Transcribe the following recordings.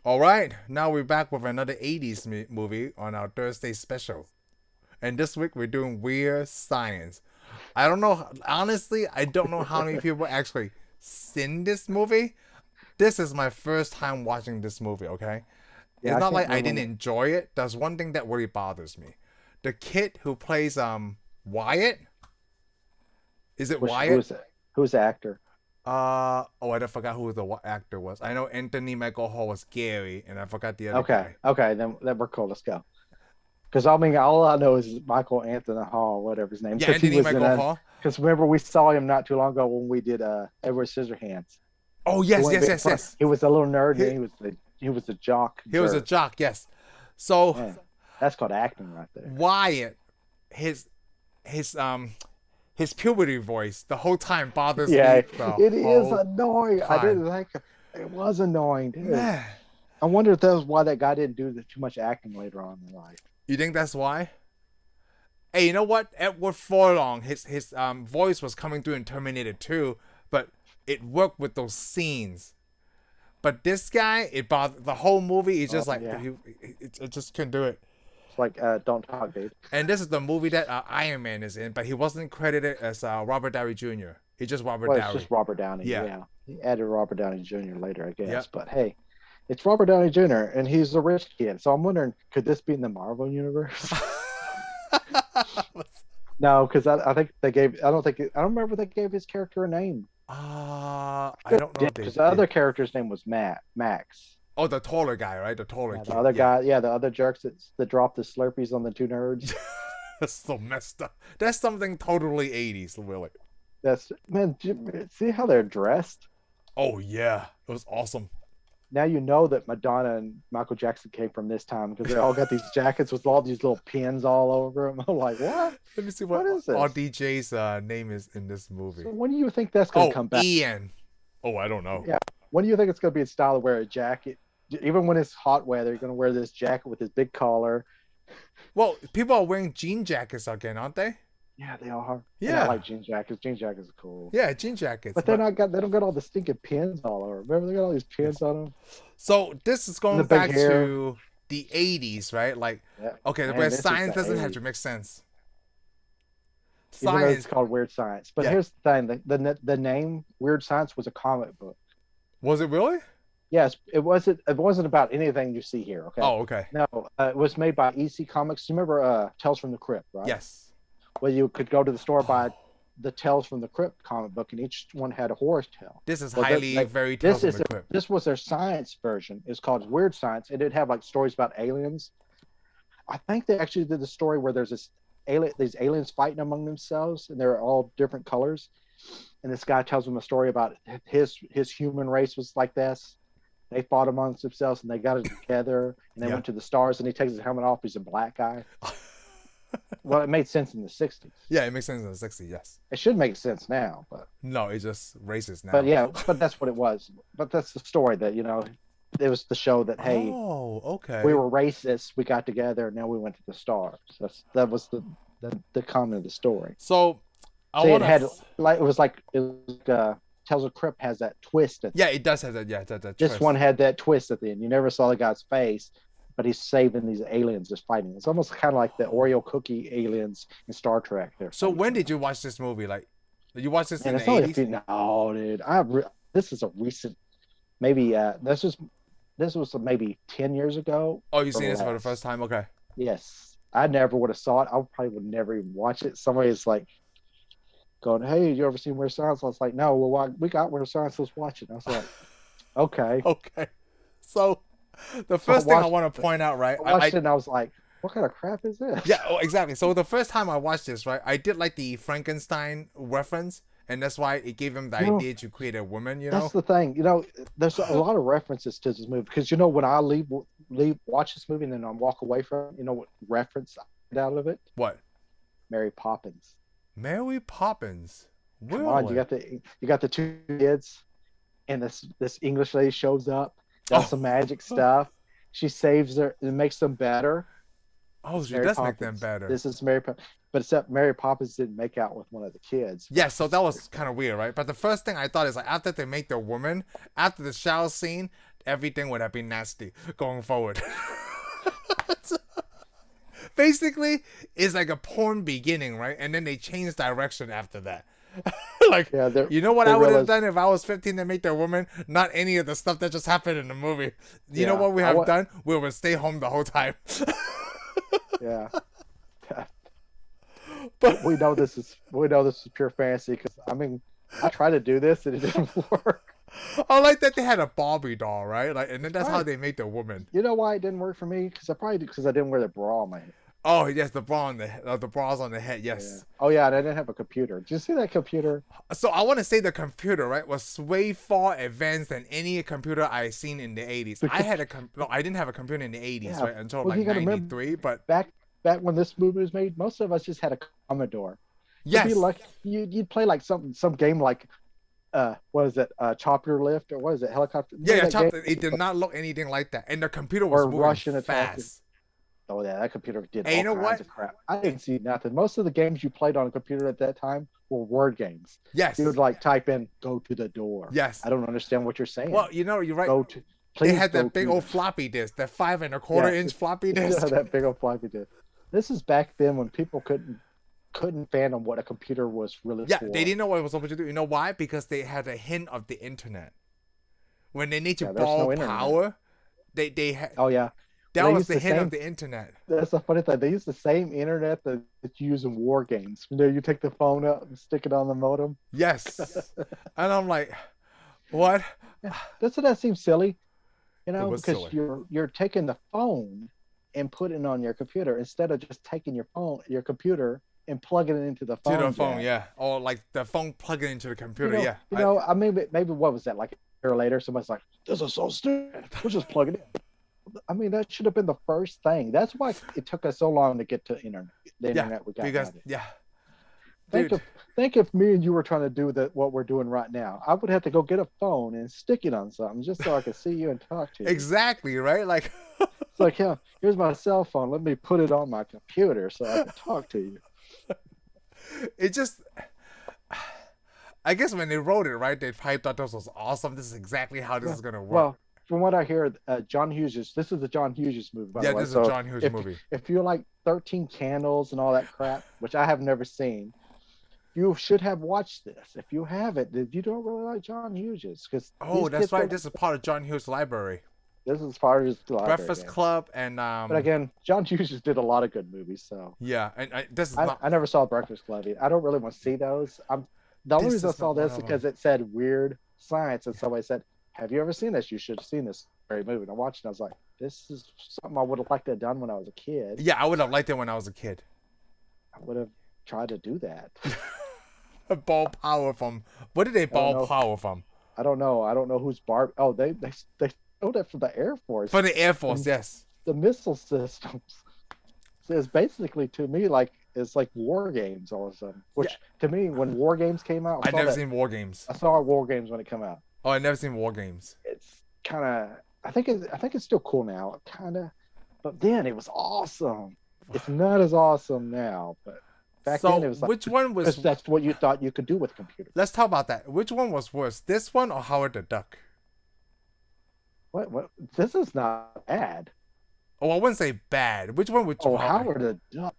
All right, now we're back with another 80s movie on our Thursday special. And this week we're doing Weird Science. I don't know, honestly, I don't know how many people actually seen this movie. This is my first time watching this movie, okay? Yeah, It's I not can't like I remember didn't enjoy it. There's one thing that really bothers me. The kid who plays Wyatt, is it Wyatt? who's the actor. I forgot who the actor was. I know Anthony Michael Hall was Gary, and I forgot the other Okay, guy. okay, then we're cool. Let's go. Because I mean, all I know is Michael Anthony Hall, whatever his name, Yeah, because he Anthony was in Michael a. Hall. Because remember, we saw him not too long ago when we did Edward Scissorhands. Oh He yes, went yes, big yes, for. yes. He was a little nerd, and He then he was the jock he was a jerk. jock. Yes. So Man, that's called acting right there. Wyatt, his his um his puberty voice the whole time bothers Yeah, me the it is whole annoying. I time. didn't like it. It was annoying, dude. Man, I wonder if that was why that guy didn't do too much acting later on in life. you think that's why? Hey, you know what? Edward Furlong, his voice was coming through in Terminator 2, but it worked with those scenes. But this guy, it bothered the whole movie. It's Oh just like yeah, it just couldn't do it. it's like don't talk, dude. And this is the movie that Iron Man is in, but he wasn't credited as Robert Downey Jr. He's just Robert Well, it's Downey. just Robert Downey. Yeah. Yeah, he added Robert Downey Jr. later, I guess. Yep. But hey, it's Robert Downey Jr. and he's a rich kid. So I'm wondering, could this be in the Marvel universe? No, because I think they gave. I don't think. I don't remember they gave his character a name. I don't know if they Because the other did. character's name was Max. Oh, the taller guy, right? The taller Yeah, the kid. other Yeah. guy. Yeah, the other jerks that dropped the Slurpees on the two nerds. That's so messed up. That's something totally 80s, Willie. That's man. See how they're dressed? Oh, yeah. It was awesome. Now you know that Madonna and Michael Jackson came from this time because they all got these jackets with all these little pins all over them. I'm like, what? Let me see What what is this? RDJ's name is in this movie. So when do you think that's going to Oh, come back? Ian. Oh, I don't know. Yeah. When do you think it's going to be in style to wear a jacket? Even when it's hot weather, you're going to wear this jacket with this big collar. Well, people are wearing jean jackets again, aren't they? Yeah, they are. And I Yeah. like jean jackets. Jean jackets are cool. Yeah, jean jackets. But they're But not got. They don't got all the stinking pins all over. Remember, they got all these pins yes. on them So this is and the going big back hair. to the 80s, right? Like, Yeah, okay, man, where this is science the doesn't have to '80s. make sense. Even though it's Science, called Weird Science. But yeah. here's the thing: the name Weird Science was a comic book. Was it really? Yes, it wasn't about anything you see here. Okay, Oh, okay. no, it was made by EC Comics. You remember Tales from the Crypt, right? Yes. Where you could go to the store buy Oh, the Tales from the Crypt comic book, and each one had a horror tale. this is Well, highly very Tales from the Crypt. this was their science version. It's called Weird Science, and it'd have like stories about aliens. I think they actually did the story where there's these aliens fighting among themselves, and they're all different colors. And this guy tells them a story about his human race was like this. They fought amongst themselves, and they got it together, and they Yeah. went to the stars. And he takes his helmet off. He's a black guy. Well, it made sense in the '60s. Yeah, it makes sense in the 60s, yes. It should make sense now, No, it's just racist but now. yeah, but that's what it was. But that's the story that it was the show that hey, Oh, we okay. were racist, we got together, and now we went to the stars. That was the comment of the story. So I See, it want had to. like Tales of Crypt has that twist. Yeah, it does have that. Yeah, that This twist. one had that twist at the end. You never saw the guy's face, but he's saving these aliens just fighting. It's almost kind of like the Oreo cookie aliens in Star Trek. They're So fighting. when did you watch this movie? Like, did you watch this in And the it's only a 80s? few. No, dude. This is a recent. Maybe this was maybe 10 years ago Oh, you or seen this for the first less. time? Okay. Yes, I never would have saw it. I probably would never even watch it. Somebody's like going, "Hey, you ever seen Weird Science?" I was like, "No, well, we got Weird Science. Let's watch it." And I was like, "Okay." Okay. So the So first thing I want to point out, right? I I watched it, and I was like, "What kind of crap is this?" Yeah, oh, exactly. So the first time I watched this, right, I did like the Frankenstein reference, and that's why it gave him the You know, idea to create a woman. You that's know? the thing. There's a lot of references to this movie because when I leave watch this movie and then I walk away from it, what reference I get out of it? What? Mary Poppins. Mary Poppins. Come on, Really? you got the two kids, and this English lady shows up, does Oh, some magic stuff. She saves her and makes them better. oh, It's she Mary does make them Poppins. better. This is Mary Poppins, but except Mary Poppins didn't make out with one of the kids. Yeah, so that was kind of weird, right? But the first thing I thought is like after they make the woman, after the shower scene, everything would have been nasty going forward. Basically, it's like a porn beginning, right? And then they change direction after that. Like, Yeah, you know what they I would have realized, done if I was 15 and make the woman? Not any of the stuff that just happened in the movie. You know yeah, what we have done? We would stay home the whole time. yeah. But We know this is pure fantasy because I mean I tried to do this and it didn't work. I like that they had a Barbie doll, right? Like, and then that's how Right. they made the woman. You know why it didn't work for me? Because I didn't wear the bra on my head. Oh yes, the bra on the bras on the head. Yeah. Yes. Oh yeah, and I didn't have a computer. Did you see that computer? So I want to say the computer, right, was way far advanced than any computer I seen in the 80s. I had no, I didn't have a computer in the 80s, Yeah. right, until Well, like you gotta remember 93. But back when this movie was made, most of us just had a Commodore. You'd be yes, lucky you'd play like some game like what is it? Chopper lift or what is it? Helicopter? yeah, Remember that game? it did not look anything like that, and the computer was Or moving Russian fast. Oh yeah, that computer did And you all know kinds what? of crap. I didn't see nothing. Most of the games you played on a computer at that time were word games. Yes, You would like type in "Go to the door." yes. I don't understand what you're saying. Well, you know, you're right. Go to. They Please had go that big to old the- floppy disk, that 5 1/4 inch floppy disk. Yeah, that big old floppy disk. This is back then when people couldn't fathom what a computer was really Yeah, for. they didn't know what it was supposed to do. You know why? Because they had a hint of the internet. When they need to Yeah, there's borrow no internet. power, they had Oh yeah, that they was used the the hint same- of the internet. that's the funny thing. They use the same internet that you use in war games. You know, you take the phone out and stick it on the modem. Yes, and I'm like, what? Doesn't that seem silly? You know, was because silly. you're taking the phone and putting it on your computer instead of just taking your computer and plugging it into the phone. To the phone, jack. yeah, or like the phone plugging into the computer, yeah. I mean, maybe what was that like a year later? Somebody's like, "This is so stupid. We'll just plug it in." I mean, that should have been the first thing. That's why it took us so long to get to internet. The internet we got. Because nowadays. yeah, Think if me and you were trying to do what we're doing right now. I would have to go get a phone and stick it on something just so I could see you and talk to you. exactly, right? Like, It's like, yeah, here's my cell phone. Let me put it on my computer so I can talk to you. it just. I guess when they wrote it, right, they probably thought this was awesome. This is exactly how this is gonna work. Well, from what I hear, John Hughes this is the John Hughes movie. By yeah, the way. this is So a John Hughes movie. If you like 13 Candles and all that crap, which I have never seen, you should have watched this. If you haven't, you don't really like John Hughes because Oh, that's right. This is part of John Hughes' library. This is part of his library, Breakfast yeah. Club and But again, John Hughes did a lot of good movies. So yeah, and this is not. I never saw Breakfast Club. I don't really want to see those. The only This reason I is saw not one this of is them. because it said weird science, and somebody said, "Have you ever seen this? You should have seen this very movie." And I watched it. And I was like, "This is something I would have liked to have done when I was a kid. Yeah, I would have liked it when I was a kid. I would have tried to do that." Ball power from. What did they don't know. ball power from? I don't know. I don't know who's Barb. Oh, they stole that from the Air Force. From the Air Force, yes. The missile systems. So it's basically to me like it's like war games all of a sudden. Which to me, when war games came out, I've never seen War Games. I saw war games when it came out. Oh, I've never seen War Games. It's kind of I think it's still cool now, kind of. But then it was awesome. It's not as awesome now, but back So, then it was like which one was? because that's what you thought you could do with a computer. Let's talk about that. Which one was worse, this one or Howard the Duck? What? This is not bad. Oh, I wouldn't say bad. Which one would you? Oh, Howard the Duck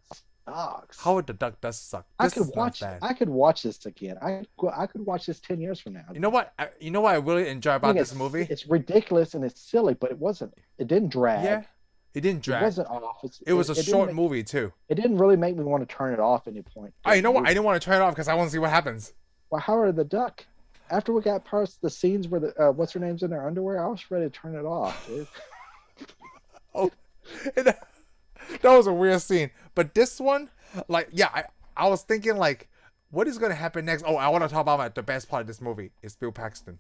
sucks. Howard the Duck does suck. I This could is watch. not bad. I could watch this again. I could watch this 10 years from now. You know what? You know what I really enjoy about this It's- movie? It's ridiculous and it's silly, but it wasn't. It didn't drag. Yeah, it didn't It drag. wasn't off. It was a didn't short make- movie too. It didn't really make me want to turn it off at any point. Oh, you know what? I didn't want to turn it off because I want to see what happens. Well, Howard the Duck. After we got past the scenes where the what's her name's in her underwear, I was ready to turn it off, dude. Oh, that was a weird scene. But this one, like, yeah, I was thinking like, what is gonna happen next? Oh, I want to talk about the best part of this movie is Bill Paxton.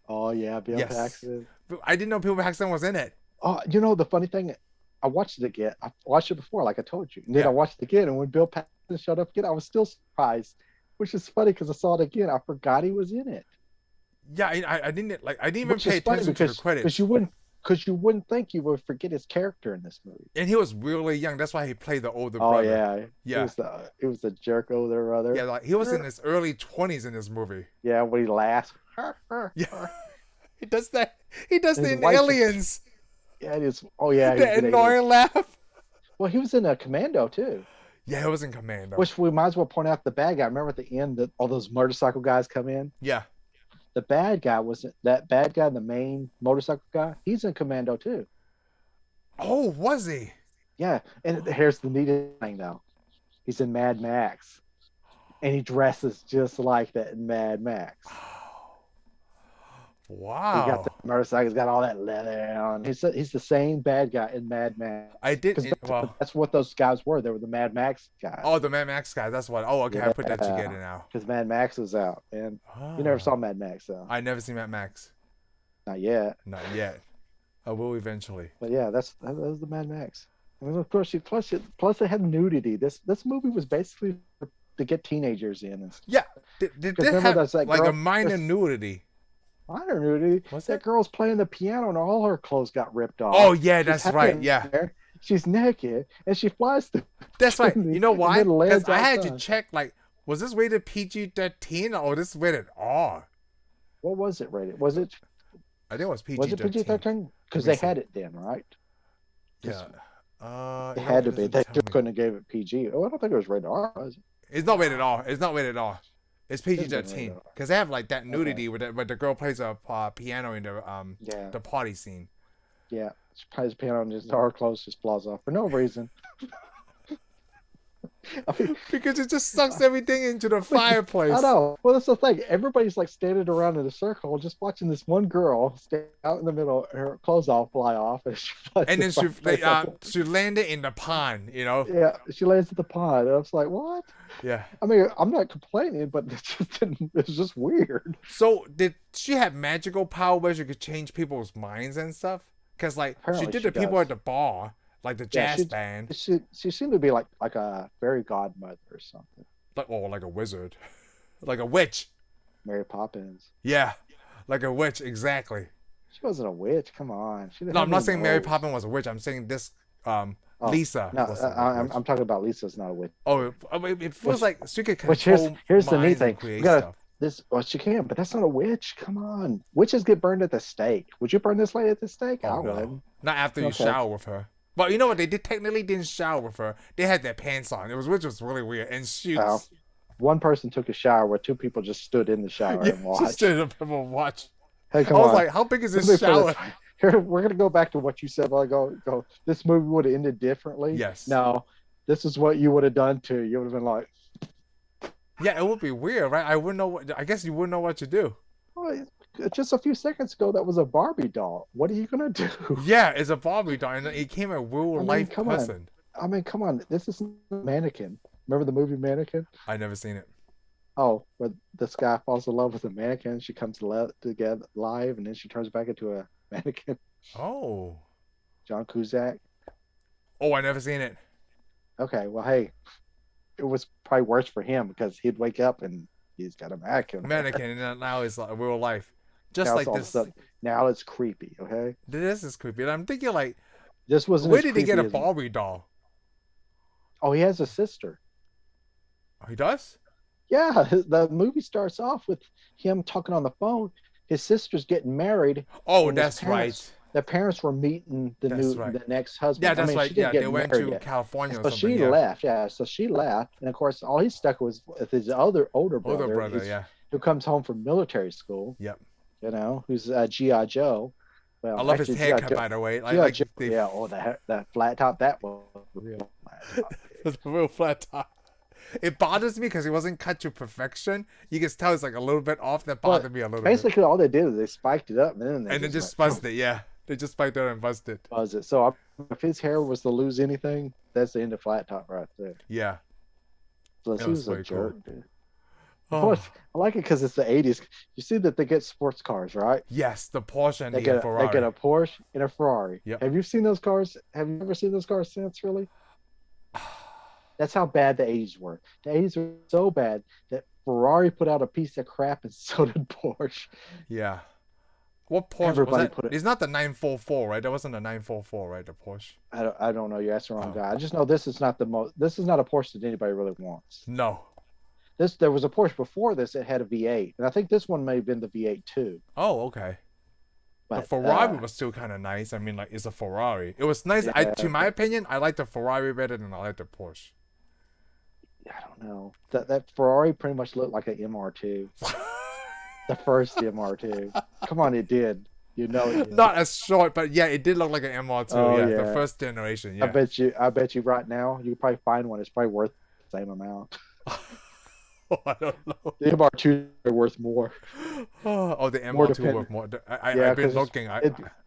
Oh yeah, Bill Yes. Paxton. I didn't know Bill Paxton was in it. Oh, you know the funny thing, I watched it again. I watched it before, like I told you, and then Yeah. I watched it again. And when Bill Paxton showed up again, I was still surprised, which is funny because I saw it again. I forgot he was in it. Yeah, I didn't like. I didn't even Which pay is funny attention to the credits. because you wouldn't think you would forget his character in this movie. And he was really young. That's why he played the older Oh brother. yeah, Yeah. It was the jerk older brother. Yeah, like he was in his early 20s in this movie. Yeah, when he laughs. Yeah. He does that. He does And the his wife- Aliens. Yeah, it is. Oh yeah, he was The in annoying Aliens. laugh. Well, he was in a Commando too. Yeah, it was in Commando. Which we might as well point out the bad guy. Remember at the end that all those motorcycle guys come in? Yeah. The bad guy was that bad guy, the main motorcycle guy. He's in Commando too. Oh, was he? Yeah, and here's the neatest thing though. He's in Mad Max, and he dresses just like that in Mad Max. Wow. He got the motorcycle. He's got all that leather on. He's the same bad guy in Mad Max. I did. Because that's what those guys were. They were the Mad Max guys. Oh, the Mad Max guy. That's what. Oh, okay. I put that together now. Because Mad Max was out, and you never saw Mad Max though. I never seen Mad Max. Not yet. Not yet. I will eventually. But yeah, that was the Mad Max. I mean, of course, plus it had nudity. This movie was basically to get teenagers in. And yeah, did they have like a minor nudity? Minor nudity. What's that girl's playing the piano and all her clothes got ripped off. Oh yeah, that's right. Yeah. There. She's naked and she flies through. That's right. You know why? Because I had to check, like, was this rated PG-13 or this rated R? What was it rated? Was it? I think it was PG-13. Was it PG-13? Because they had it then, right? Yeah. It had to be. They just couldn't have gave it PG. Oh, I don't think it was rated R, was it? It's not rated R. It's not rated R. It's PG-13 because they have like that nudity where the girl plays a piano in the party scene. Yeah, she plays piano and just her clothes just flies off for no reason. I mean, because it just sucks everything into the fireplace. I know. Well, that's the thing. Everybody's like standing around in a circle, just watching this one girl stay out in the middle. Her clothes all fly off, and then she landed in the pond. You know. Yeah, she lands at the pond. And I was like, what? Yeah. I mean, I'm not complaining, but it's just weird. So did she have magical power where she could change people's minds and stuff? Because like apparently she did the people at the bar. Like the jazz band. She seemed to be like a fairy godmother or something. Like a wizard. Like a witch. Mary Poppins. Yeah. Like a witch, exactly. She wasn't a witch. Come on. No, I'm not saying Mary Poppins was a witch. I'm saying this Lisa. No, I'm talking about Lisa's not a witch. Oh, it feels like she could control. Which here's the neat thing. Well, she can, but that's not a witch. Come on. Witches get burned at the stake. Would you burn this lady at the stake? I wouldn't. Not after you shower with her. But you know what? They technically didn't shower with her. They had their pants on. Which was really weird. And shoes. Well, one person took a shower where two people just stood in the shower and watched. Just stood up and watched. Hey, come on. I was like, how big is this shower? Here, we're going to go back to what you said a while ago. This movie would have ended differently. Yes. No, this is what you would have done too. You would have been like. Yeah, it would be weird, right? I guess you wouldn't know what to do. Well, just a few seconds ago, that was a Barbie doll. What are you gonna do? Yeah, it's a Barbie doll, and it came a real life person. I mean, come on. This is a Mannequin. Remember the movie Mannequin? I never seen it. Oh, where this guy falls in love with a mannequin. She comes together live, and then she turns back into a mannequin. Oh. John Cusack. Oh, I never seen it. Okay, well, hey, it was probably worse for him because he'd wake up and he's got a mannequin, and now it's like real life. Just like this. Now it's creepy, okay? This is creepy. And I'm thinking, like, this wasn't. Where did he get a Barbie doll? Oh, he has a sister. Oh, he does? Yeah, the movie starts off with him talking on the phone. His sister's getting married. Oh, that's right. The parents were meeting the next husband. Yeah, that's right. Yeah, they went to California or something. So she left. Yeah, so she left, and of course, all he's stuck with his older brother. Who comes home from military school. Yep. You know, who's G.I. Joe. Well, I love his haircut, by the way. That flat top. That was real flat top. It's a real flat top. It bothers me because it wasn't cut to perfection. You can tell it's like a little bit off. That bothered me a little bit. Basically, all they did is they spiked it up, and then just buzzed it. Yeah, they just spiked it and buzzed it. Buzzed it. So if his hair was to lose anything, that's the end of flat top right there. Yeah. So he was a jerk, dude. Oh. I like it because it's the 80s. You see that they get sports cars, right? Yes, the Porsche and the Ferrari. They get a Porsche and a Ferrari. Yep. Have you seen those cars? Have you ever seen those cars since, really? That's how bad the 80s were. The 80s were so bad that Ferrari put out a piece of crap and so did Porsche. Yeah. What Porsche was that? It's not the 944, right? That wasn't a 944, right? The Porsche. I don't know. You asked the wrong guy. I just know this is not a Porsche that anybody really wants. No. There was a Porsche before this that had a V8, and I think this one may have been the V8 too. Oh, okay. The But Ferrari was still kind of nice. I mean, like, it's a Ferrari. It was nice. yeah, To my opinion, I like the Ferrari better than I like the Porsche. I don't know. That Ferrari pretty much looked like an MR2. The first MR2. Come on, it did. You know it did. Not as short, but yeah, it did look like an MR2. Oh Yeah, the yeah. first generation. I Yeah. bet you right now you can probably find one. It's probably worth the same amount. I don't know. The MR2 are worth more. Oh, the More MR2 depend. worth more. Yeah, I've been because looking.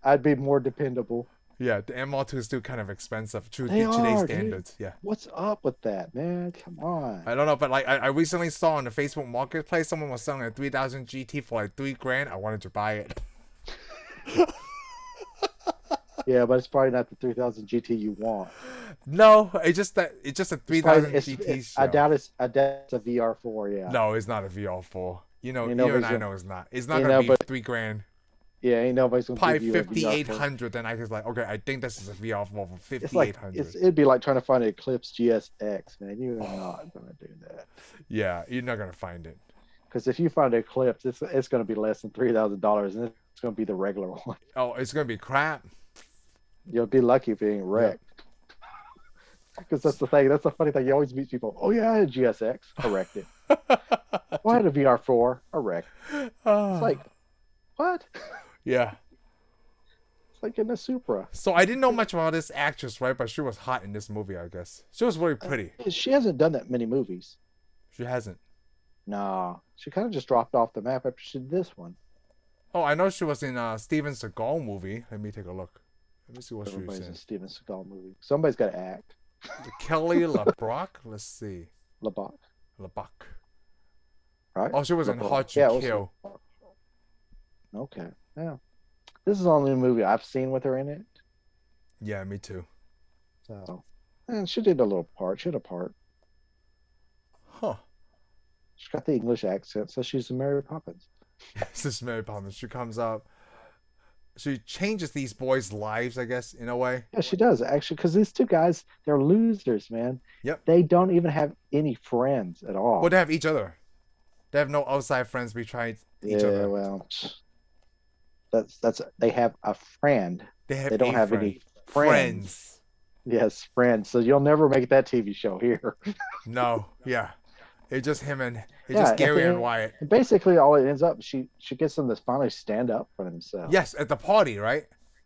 I'd be more dependable. Yeah, the MR2 is still kind of expensive They today's are, dude. standards. Yeah. What's up with that, man? Come on. I don't know, but like I recently saw on the Facebook Marketplace someone was selling a 3000 GT for like $3,000. I wanted to buy it. Yeah, but it's probably not the 3000 GT you want. No, it's just a It's probably, 3000 GT show. I doubt it's a VR4. Yeah. No, it's not a VR4. You know, Ain't you and nobody's I gonna- know it's not. It's not you gonna know, be but- $3,000. Yeah, ain't nobody's gonna Probably give you a VR4. 5800. Then I was like, okay, I think this is a VR4 for It's like 5800. it'd be like trying to find an Eclipse GSX, man. You're not gonna do that. Yeah, you're not gonna find it. Because if you find an Eclipse, it's gonna be less than $3,000, and it's gonna be the regular one. Oh, it's gonna be crap. You'll be lucky if it ain't wrecked. Because that's the thing. That's the funny thing. You always meet people. Oh yeah, I had a GSX. I wrecked it. Oh, I had a VR4. I wrecked. It's like, what? Yeah. It's like in a Supra. So I didn't know much about this actress, right? But she was hot in this movie, I guess. She was really pretty. She hasn't done that many movies. She hasn't. No, she kind of just dropped off the map after she did this one. Oh, I know she was in a Steven Seagal movie. Let me take a look. Let me see what she was Everybody's in. a Steven Seagal movie. Somebody's got to act. Kelly LeBrock. Let's see. LeBrock, LeBrock. right? Oh, she was in LeBrock. Hard to Yeah, it was Kill. LeBrock. Okay, yeah. This is the only movie I've seen with her in it. Yeah, me too. So, and she did a little part. She had a part. Huh. She's got the English accent, so she's a Mary Poppins. This is Mary Poppins. She comes up. She changes these boys' lives, I guess, in a way. Yeah, she does actually, because these two guys, they're losers, man. Yep. They don't even have any friends at all. Well, they have each other. They have no outside friends besides each yeah, other. well, that's they have a friend. They They don't a have friend. any friends. Friends. Yes, friends. So you'll never make that TV show here. No, yeah. It's just him and it's Yeah, just at Gary the and end- Wyatt. And basically, all it ends up, she gets them to finally stand up for themselves. Yes, at the party, right?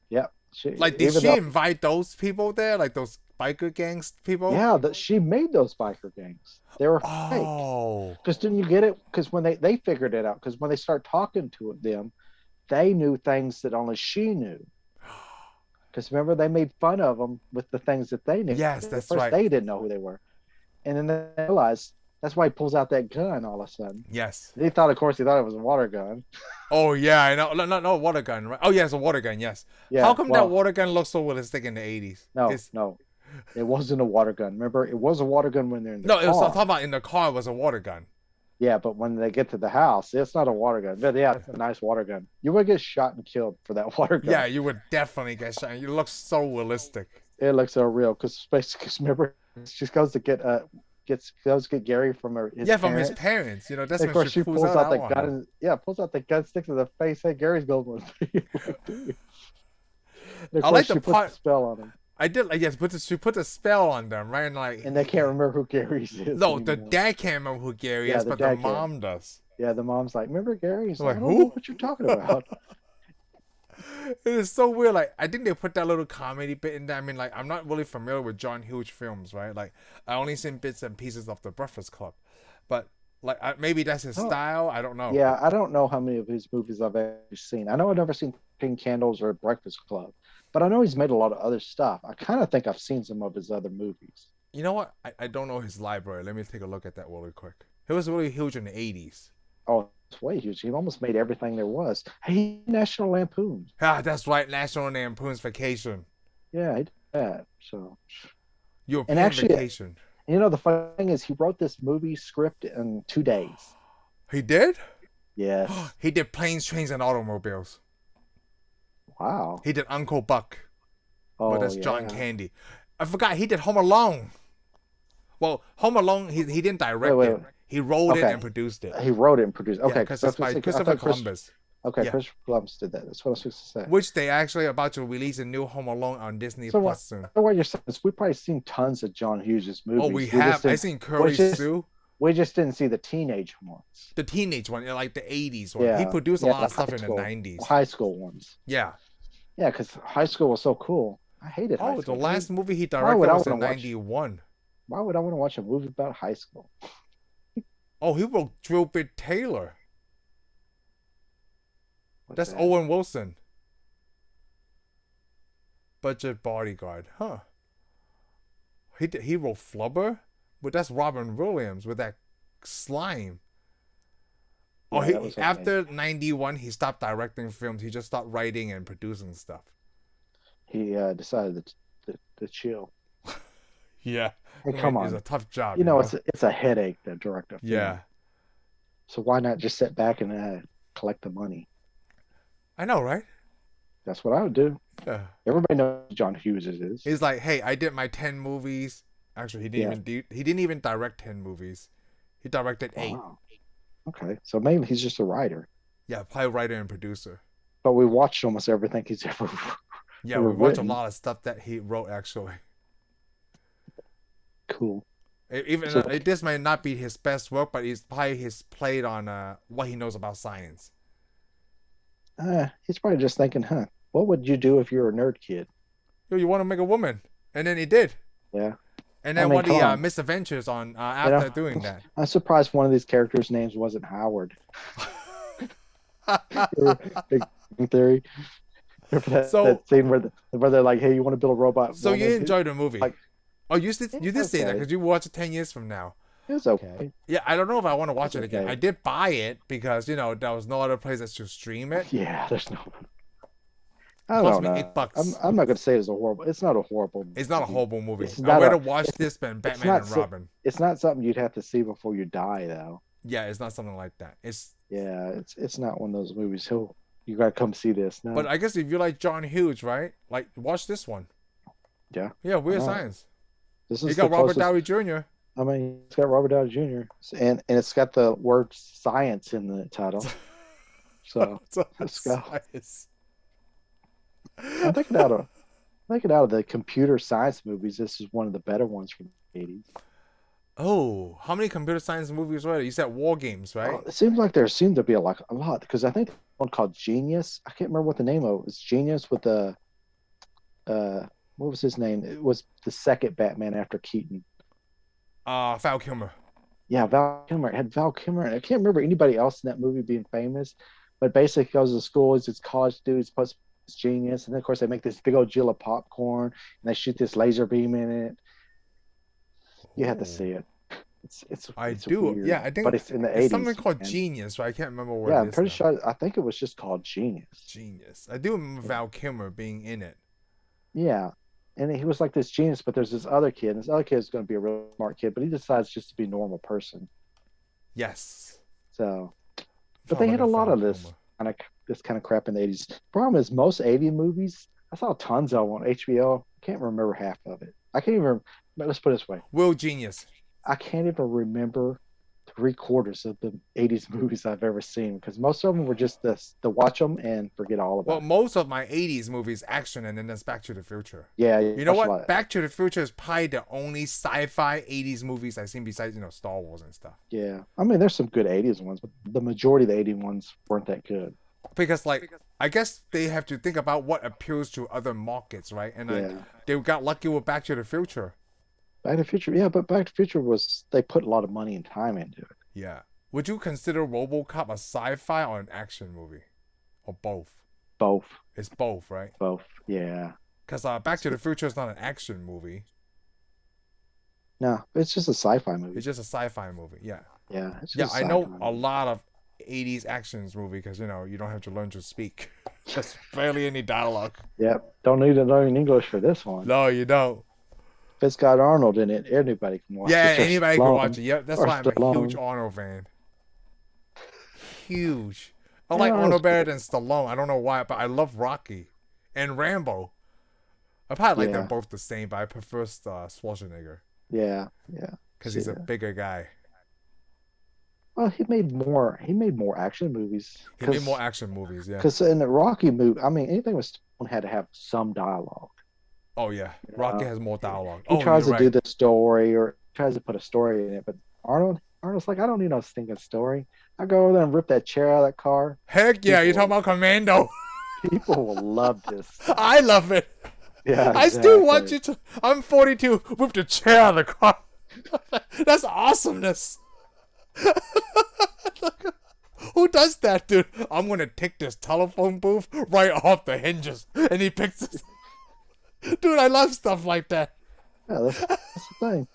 Yep. Like, did even she though- invite those people there? Like those biker gangs people? Yeah, that she made those biker gangs. They were fake. Oh. Because didn't you get it? Because when they figured it out, because when they start talking to them, they knew things that only she knew. Because remember, they made fun of them with the things that they knew. Yes, At that's first, right. They didn't know who they were, and then they realized that's why he pulls out that gun all of a sudden. Yes. They thought, of course, he thought it was a water gun. Oh, yeah, I know. No, water gun, right? Oh, yeah, it's a water gun, yes. Yeah. How come well, that water gun looks so realistic in the 80s? No, it wasn't a water gun. Remember, it was a water gun when they're in the No, car. it was, I'm talking about in the car, it was a water gun. Yeah, but when they get to the house, it's not a water gun. But yeah, it's a nice water gun. You would get shot and killed for that water gun. Yeah, you would definitely get shot. It looks so realistic. It looks so real because basically, remember, she goes to get goes to get Gary from his From his parents. You know, that's And when of course, she pulls out the on gun. him. And, pulls out the gun, sticks to the face. Hey, Gary's going with me. And of I course, like she the puts part- the spell on him, I did, like, yes, she put a spell on them, right? And like, and they can't remember who Gary's is. no, the anymore. dad can't remember who Gary Yeah, is, the but the dad can't. mom does. Yeah, the mom's like, remember Gary? He's Like, like, I don't who? know what you're talking about. It is so weird. Like, I think they put that little comedy bit in there. I mean, like, I'm not really familiar with John Hughes films, right? Like, I only seen bits and pieces of The Breakfast Club, but like, maybe that's his Oh. style. I don't know. Yeah, I don't know how many of his movies I've actually seen. I know I've never seen Pink Candles or Breakfast Club, but I know he's made a lot of other stuff. I kind of think I've seen some of his other movies. You know what? I don't know his library. Let me take a look at that really quick. He was really huge in the 80s. Oh, it's way huge. He almost made everything there was. Hey, National Lampoon. Ah, that's right. National Lampoon's Vacation. Yeah, he did that. So, European actually- Vacation. you know, the funny thing is, he wrote this movie script in 2 days. He did? Yes. He did Planes, Trains, and Automobiles. Wow. He did Uncle Buck. Oh, But that's yeah. John Candy. I forgot he did Home Alone. Well, Home Alone, he didn't direct Wait. it. He wrote it Okay. and produced it. He wrote it and produced. Okay, because it's by Christopher Columbus. Okay, Yeah. Christopher Columbus did that. That's what I was supposed to say. Which they actually about to release a new Home Alone on Disney So Plus soon. what you're saying is we've probably seen tons of John Hughes' Oh, we movies. We just have. I didn't. seen We Curly just Sue, we just didn't see the teenage ones. the teenage one, like the '80s one. He Yeah, produced a yeah, lot the of stuff in the '90s. high school ones. Yeah. Yeah, because high school was so cool. I hated high Oh, the school. last movie he Why would directed I was want to in watch? '91. Why would I want to watch a movie about high school? Oh, he wrote Drill Bit Taylor. What's That's that? Owen Wilson. Budget Bodyguard, huh? He wrote Flubber, but that's Robin Williams with that slime. Oh, Yeah, that was okay. after '91, he stopped directing films. He just stopped writing and producing stuff. He decided to chill. Yeah, Hey, I come mean, it's on. a tough job. You know, it's a headache to direct a film. Yeah, So why not just sit back and collect the money? I know, right? That's what I would do. Yeah. Everybody knows who John Hughes is. He's like, hey, I did my 10 movies. Actually, he didn't even direct 10 movies. He directed 8. Wow. Okay, so maybe he's just a writer. Yeah, probably writer and producer. But we watched almost everything he's ever. Yeah, we watched a lot of stuff that he wrote actually. Cool. Even this might not be his best work, but it's probably his played on what he knows about science. He's probably just thinking, huh? What would you do if you were a nerd kid? Yo, you want to make a woman, and then he did. Yeah. And then the misadventures on after doing that. I'm surprised one of these characters' names wasn't Howard. Big Bang Theory. That scene where they're like, "Hey, you want to build a robot?" So you enjoyed the movie? Like, you did say that because you watched it 10 years from now. It was okay. Yeah, I don't know if I want to watch it again. I did buy it because there was no other place that should stream it. Yeah, there's no. I don't know. $8. I'm not gonna say it's a horrible. It's not a horrible. It's not a horrible movie. I'd rather watch this than Batman and Robin. It's not something you'd have to see before you die, though. Yeah, it's not something like that. It's not one of those movies. You gotta come see this. No. But I guess if you like John Hughes, right? Like, watch this one. Yeah. Yeah, Weird Science. This is got Robert Downey Jr. I mean, it's got Robert Downey Jr. and it's got the word science in the title. So let's go. I'm thinking out of the computer science movies. This is one of the better ones from the '80s. Oh, how many computer science movies were there? You said War Games, right? It seems like there seemed to be a lot because I think one called Genius. I can't remember what the name of it was. Genius with the what was his name? It was the second Batman after Keaton. Val Kilmer. Yeah, Val Kilmer. It had Val Kilmer, and I can't remember anybody else in that movie being famous. But basically, he goes to school. He's this college dude. He's supposed to be this genius, and then of course they make this big old jill of popcorn, and they shoot this laser beam in it. You have to see it. It's do. Weird, yeah, I think. But it's in the '80s. Something called Genius, right? I can't remember what. Yeah, it I'm is pretty now. sure. I think it was just called Genius. Genius. I do remember Val Kilmer being in it. Yeah, and he was like this genius, but there's this other kid. And this other kid is going to be a real smart kid, but he decides just to be a normal person. Yes. So, but they had a lot of this kind of crap in the '80s. Problem is, most '80s movies, I saw tons of them on HBO. I can't remember half of it. I can't even. Let's put it this way. Will Genius. I can't even remember 3/4 of the '80s movies I've ever seen because most of them were just to watch them and forget all about. Well, most of my '80s movies action, and then there's Back to the Future. Yeah, you know what? Back to the Future is probably the only sci-fi '80s movies I've seen besides Star Wars and stuff. Yeah, I mean, there's some good '80s ones, but the majority of the '80s ones weren't that good. Because I guess they have to think about what appeals to other markets, right? And they got lucky with Back to the Future. Back to the Future, yeah, but Back to the Future they put a lot of money and time into it. Yeah. Would you consider RoboCop a sci-fi or an action movie? Or both? Both. It's both, right? Both, yeah. Because Back to the Future is not an action movie. No, it's just a sci-fi movie. It's just a sci-fi movie, yeah. Yeah, I know a lot of 80s actions movie because, you don't have to learn to speak. Just barely any dialogue. Yep, don't need to learn English for this one. No, you don't. If it's got Arnold in it, anybody can watch it. Yeah, anybody can watch it. Yeah, that's why I'm a huge Arnold fan. Huge. I like Arnold better than Stallone. I don't know why, but I love Rocky and Rambo. I probably like them both the same, but I prefer Schwarzenegger. Yeah. Because he's a bigger guy. Well, he made more. He made more action movies He made more action movies, yeah. because in the Rocky movie, I mean, anything with Stone had to have some dialogue. Oh yeah, Rocky has more dialogue. He Oh, tries you're to do right. the story or tries to put a story in it, but Arnold's like, I don't need no stinking story. I go over there and rip that chair out of that car. Heck yeah, you're talking People about Commando. people will love this stuff. I love it. Yeah, I still want exactly. you to. I'm 42 with the chair out of the car. That's awesomeness. Who does that, dude? I'm gonna take this telephone booth right off the hinges, and he picks it. Dude, I love stuff like that. Yeah, that's the thing.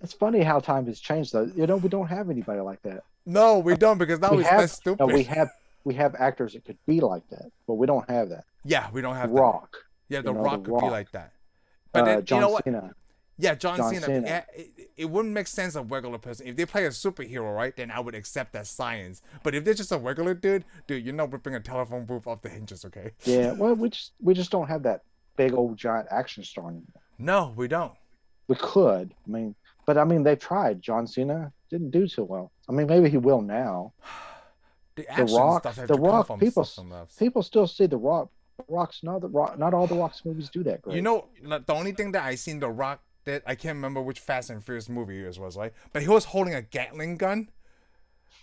It's funny how time has changed, though. We don't have anybody like that. No, we don't because now We he's less have no, stupid. we have actors that could be like that, but we don't have that. Yeah, we don't have that. Rock, Yeah, you The know, The Rock could be Rock, like that. But then you John know what? Cena, Yeah, John John Cena. Cena. Yeah, it wouldn't make sense a regular person. If they play a superhero, right, then I would accept that science. But if they're just a regular dude, you're not ripping a telephone booth off the hinges, okay? Yeah, well, we just don't have that big old giant action star anymore. No, we don't. We could, I mean, but I mean, they tried. John Cena didn't do too well. I mean, maybe he will now. The The action Rock, stuff have The to come Rock, from something else. people still see The Rock. The Rock's not the Rock. Not all the Rock's movies do that You great. know, the only thing that I seen The Rock did, I can't remember which Fast and Furious movie it was, right? But he was holding a Gatling gun.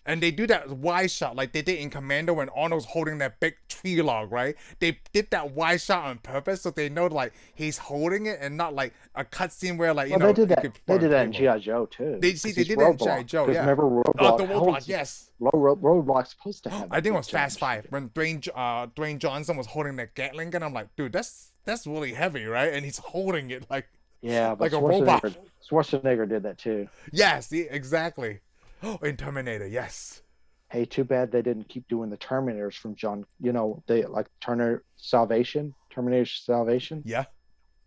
And they do that wide shot like they did in Commando when Arnold's holding that big tree log, right? They did that wide shot on purpose so they know like he's holding it and not like a cutscene where like Well, they did you that. could They put did on that in paper. GI Joe too. They 'Cause did he's that in G.I. Roadblock. Joe, Because yeah. remember, The Roadblock Roadblock, holds yes. Roadblock's supposed to have I that think it big was giant Fast Five shit. when Dwayne Johnson was holding that Gatling gun. I'm like, dude, that's really heavy, right? And he's holding it Yeah, but like a robot. Schwarzenegger did that too. Yes, exactly. Oh, in Terminator, yes. Hey, too bad they didn't keep doing the Terminators from John. They like Terminator Salvation. Yeah.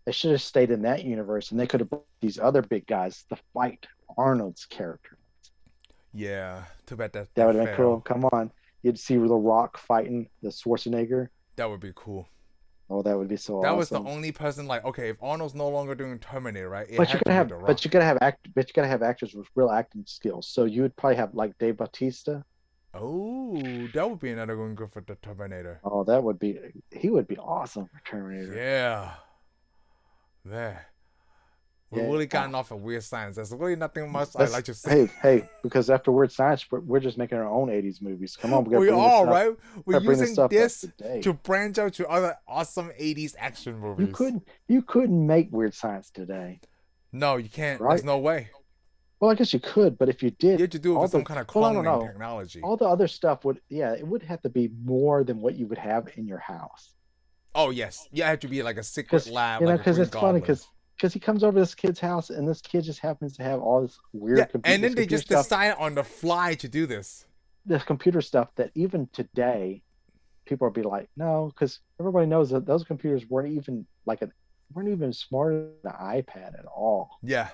They should have stayed in that universe, and they could have brought these other big guys to fight Arnold's character. Yeah. Too bad That that would have been cool. failed. Come on, you'd see The Rock fighting the Schwarzenegger. That would be cool. Oh, that would be so That was the awesome. only person like, okay, if Arnold's no longer doing Terminator, right? It had to be The But Rock. you gotta have actors with real acting skills. So you would probably have like Dave Bautista. Oh, that would be another one good for the Terminator. Oh, he would be awesome for Terminator. Yeah. There. We've Yeah. really gotten off of weird science. There's really nothing much I'd That's like to say. hey, because after Weird Science, we're just making our own '80s movies. Come on, we gotta We bring this are, stuff. right? We're Gotta bring this using stuff up this to date. to branch out to other awesome 80s action You movies. couldn't make Weird Science today, No, you can't. right? There's no way. Well, I guess you could, but if you You did, have to do it all with the some kind of well, I don't cloning know. technology. All the other stuff it would have to be more than what you would have in your house. Oh, yes. Yeah, it had to be like a secret lab, like a Because Green it's funny Goblin. because he comes over to this kid's house and this kid just happens to have all this weird Yeah, and then they computer just stuff, decide on the fly to do this. this computer stuff that even today people will be like, no, because everybody knows that those computers weren't even smarter than an iPad at all. Yeah.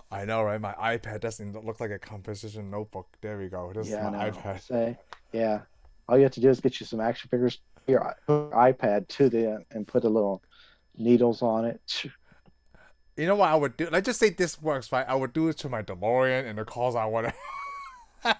I know, right? My iPad doesn't look like a composition notebook. There we go. This is Yeah, I my know. iPad. Say, yeah. All you have to do is get you some action figures, your iPad to the and put a little needles on it. You know what I would do? Let's just say this works, right? I would do it to my DeLorean and the cars I want to.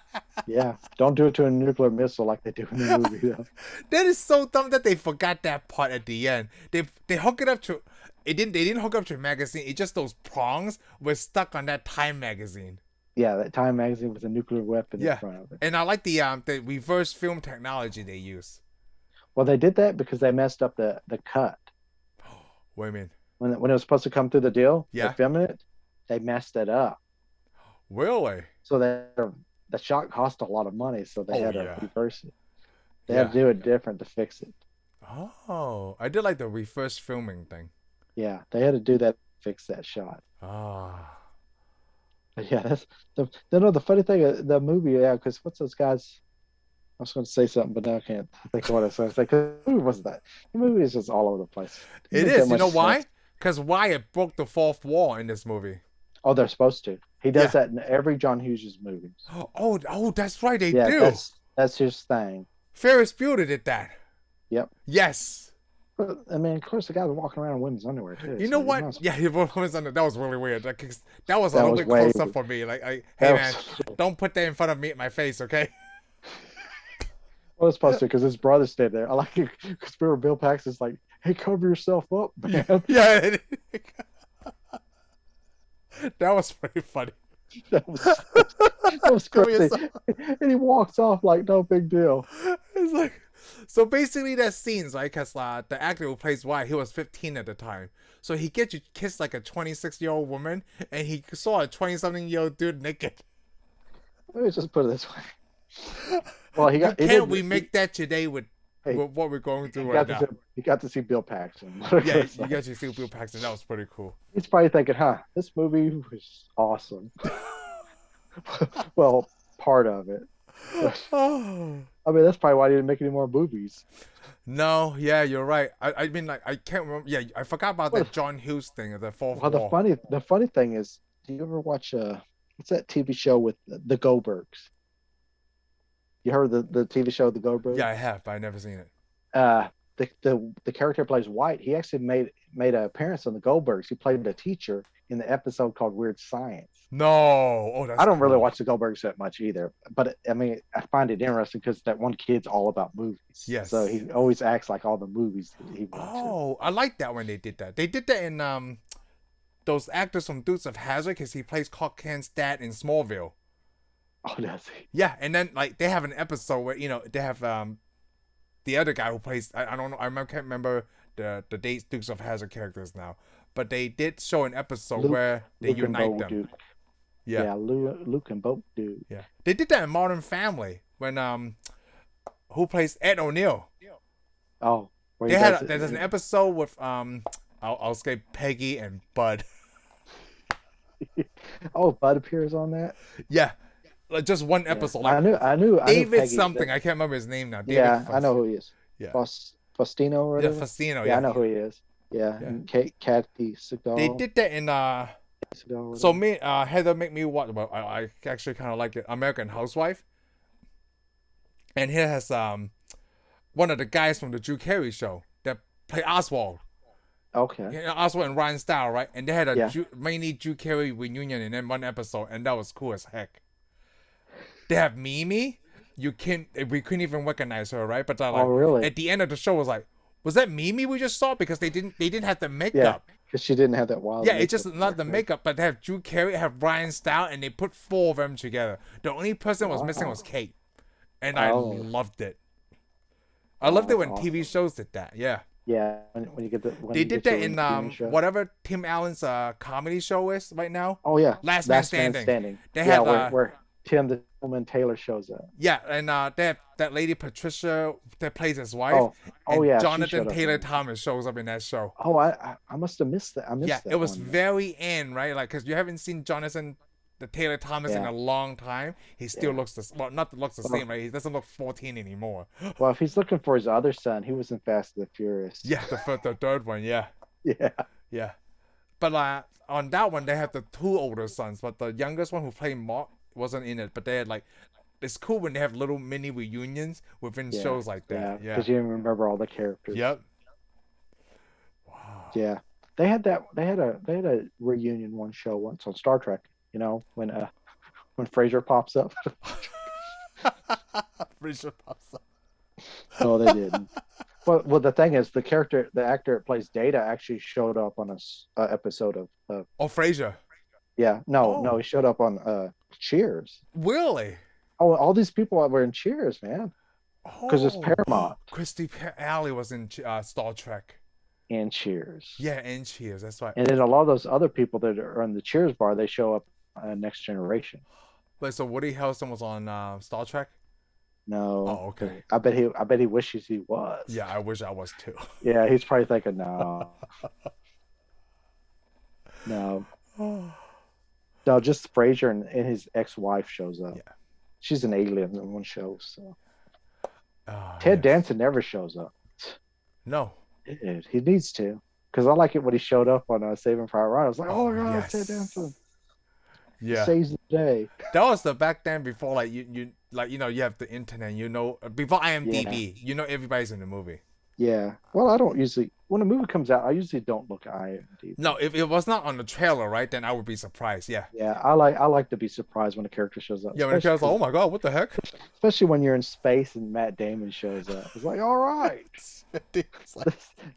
Yeah, don't do it to a nuclear missile like they do in the movie. Though. That is so dumb that they forgot that part at the end. They hook it up to. They didn't hook up to a magazine. It's just those prongs were stuck on that Time magazine. Yeah, that Time magazine with a nuclear weapon in Yeah, front of it. and I like the reverse film technology they use. Well, they did that because they messed up the cut Wait a minute. when it was supposed to come through the deal. Yeah. They filming it. They messed it up, Really? so the shot cost a lot of money. So they Oh, had to yeah. reverse it. They had to do it different to fix it. Oh, I did like the reverse filming thing. Yeah, they had to do that to fix that shot. Ah. But yeah, that's the funny thing the movie. Yeah, because what's those guys? I was going to say something, but now I can't think of what I was going to say. Because who was that? The movie is just all over the place. It Didn't make is. that You much know why? sense. Because Wyatt broke the fourth wall in this movie. Oh, they're supposed to. He does Yeah. that in every John Hughes movie. Oh, that's right. They Yeah, do. that's his thing. Ferris Bueller did that. Yep. Yes. But I mean, of course, the guy was walking around in women's underwear too. You So know you what? must. Yeah, that was really weird. That was a That little was bit way. close up for me. Like, hey That man, was. don't put that in front of me, my face, okay? Well, it's supposed to because his brother stayed there. I like it because we were Bill Paxton's like, "Hey, cover yourself up, Yeah, man." yeah. That was pretty funny. That was that was Cover crazy. yourself. And he walks off like no big deal. It's like, so basically that scenes, right? Because the actor who plays Wyatt, he was 15 at the time. So he gets you kissed like a 26-year-old woman, and he saw a 20-something-year-old dude naked. Let me just put it this way. Well, he You got. He can't did. remake that today with Hey, what we're going he through right got to see, now. he got to see Bill Paxton. Yeah, you got to see Bill Paxton. That was pretty cool. He's probably thinking, "Huh, this movie was awesome." Well, part of it. But, Oh. I mean, that's probably why he didn't make any more movies. No, yeah, you're right. I mean, like, I can't remember. Yeah, I forgot about Well, that John Hughes thing, the fourth well, wall. the funny thing is, do you ever watch what's that TV show with the Goldbergs? You heard the TV show The Yeah, Goldbergs? I have, but I never seen it. Uh, the character who plays White. He actually made an appearance on The Goldbergs. He played a teacher in the episode called Weird Science. No. Oh, I that's don't really cool. watch The Goldbergs that much either, but I mean, I find it interesting because that one kid's all about movies. Yes. So he always acts like all the movies that he went to. Oh, I like that when they did that. They did that in those actors from Dukes of Hazzard, because he plays Cockhan's dad in Smallville. Oh, does he? Yeah, and then like they have an episode where they have the other guy who plays I don't know can't remember the Dukes of Hazzard characters now, but they did show an episode where they Luke and unite Bo them. Duke. Yeah, Yeah, Luke and Bo Duke. yeah. They did that in Modern Family when who plays Ed O'Neill. Oh, where They he had does it. there's an episode with I'll say Peggy and Bud. Oh, Bud appears on that. Yeah, like just one Yeah. episode. I Like knew David Peggy, something. I can't remember his name now. David Yeah, Fuss. I know who he is. Yeah. Faustino or Yeah, whatever. Faustino. Yeah, Yeah, I know who he is. Yeah, Yeah. and Kathy Segal. They did that in Segal, So whatever. me, Heather make me watch. Well, I actually kind of like it. American Housewife, and here has one of the guys from the Drew Carey show that play Oswald. Okay. Oswald and Ryan Style, right? And they had a Yeah. mainly Drew Carey reunion in one episode, and that was cool as heck. They have Mimi. We couldn't even recognize her, right? But like, Oh, really? at the end of the show, was that Mimi we just saw? Because they didn't have the Yeah, makeup. because she didn't have that wild. Yeah, it's just makeup. not the makeup, but they have Drew Carey, have Ryan Style, and they put four of them together. The only person was missing was Kate, and I Oh. loved it. I loved it that's when TV shows did that. Yeah, Yeah, when you get the when they you did get that your in TV show. whatever Tim Allen's comedy show is right now. Oh yeah, Last Man Standing. They yeah, had where Tim the Woman Taylor shows up. yeah, and they have that lady Patricia that plays his wife. Oh, and yeah, she Jonathan showed up Taylor in it. Thomas shows up in that show. Oh, I must have missed that. I missed Yeah, that. it was one. very end, right? Like, because you haven't seen Jonathan the Taylor Thomas in Yeah. a long time. He still Yeah. looks not looks the Well- same, right? He doesn't look 14 anymore. Well, if he's looking for his other son, he was in Fast and the Furious. Yeah, the third one, yeah, Yeah. yeah. But on that one, they have the two older sons, but the youngest one who played Mark wasn't in it. But they had like, it's cool when they have little mini reunions within Yeah. shows like that. Yeah. Because you remember all the characters. Yep. Wow. Yeah. They had a reunion one show once on Star Trek, when Fraser pops up. Fraser pops up. No, they didn't. Well, the thing is, the actor that plays Data actually showed up on a episode of Oh, Fraser. yeah, no, he showed up on Cheers. Really? Oh, all these people were in Cheers, man, because it's Paramount Christy Alley was in Star Trek. and Cheers. Yeah, and Cheers. That's right. And then a lot of those other people that are in the Cheers bar, they show up on Next Generation. Wait, so Woody Harrelson was on Star Trek? No. Oh, okay. I bet he wishes he was. Yeah, I wish I was too. Yeah, he's probably thinking, no. No. No, just Fraser and his ex-wife shows up. Yeah. She's an alien in one show. So Oh, Ted yes. Danson never shows up. No. Dude, he needs to. Because I like it when he showed up on Saving Private Ryan. I was like, oh my God, yes. Ted Danson. Yeah. Saves the day. That was the back then before you have the internet, before IMDb, everybody's in the movie. Yeah. Well, I don't usually when a movie comes out, I usually don't look at No, IMDb. if it was not on the trailer, right, then I would be surprised. Yeah. Yeah, I like to be surprised when a character shows up, Yeah, when the especially trailer's like, because oh my god, what the heck? especially when you're in space and Matt Damon shows up. It's like, all right, It's like,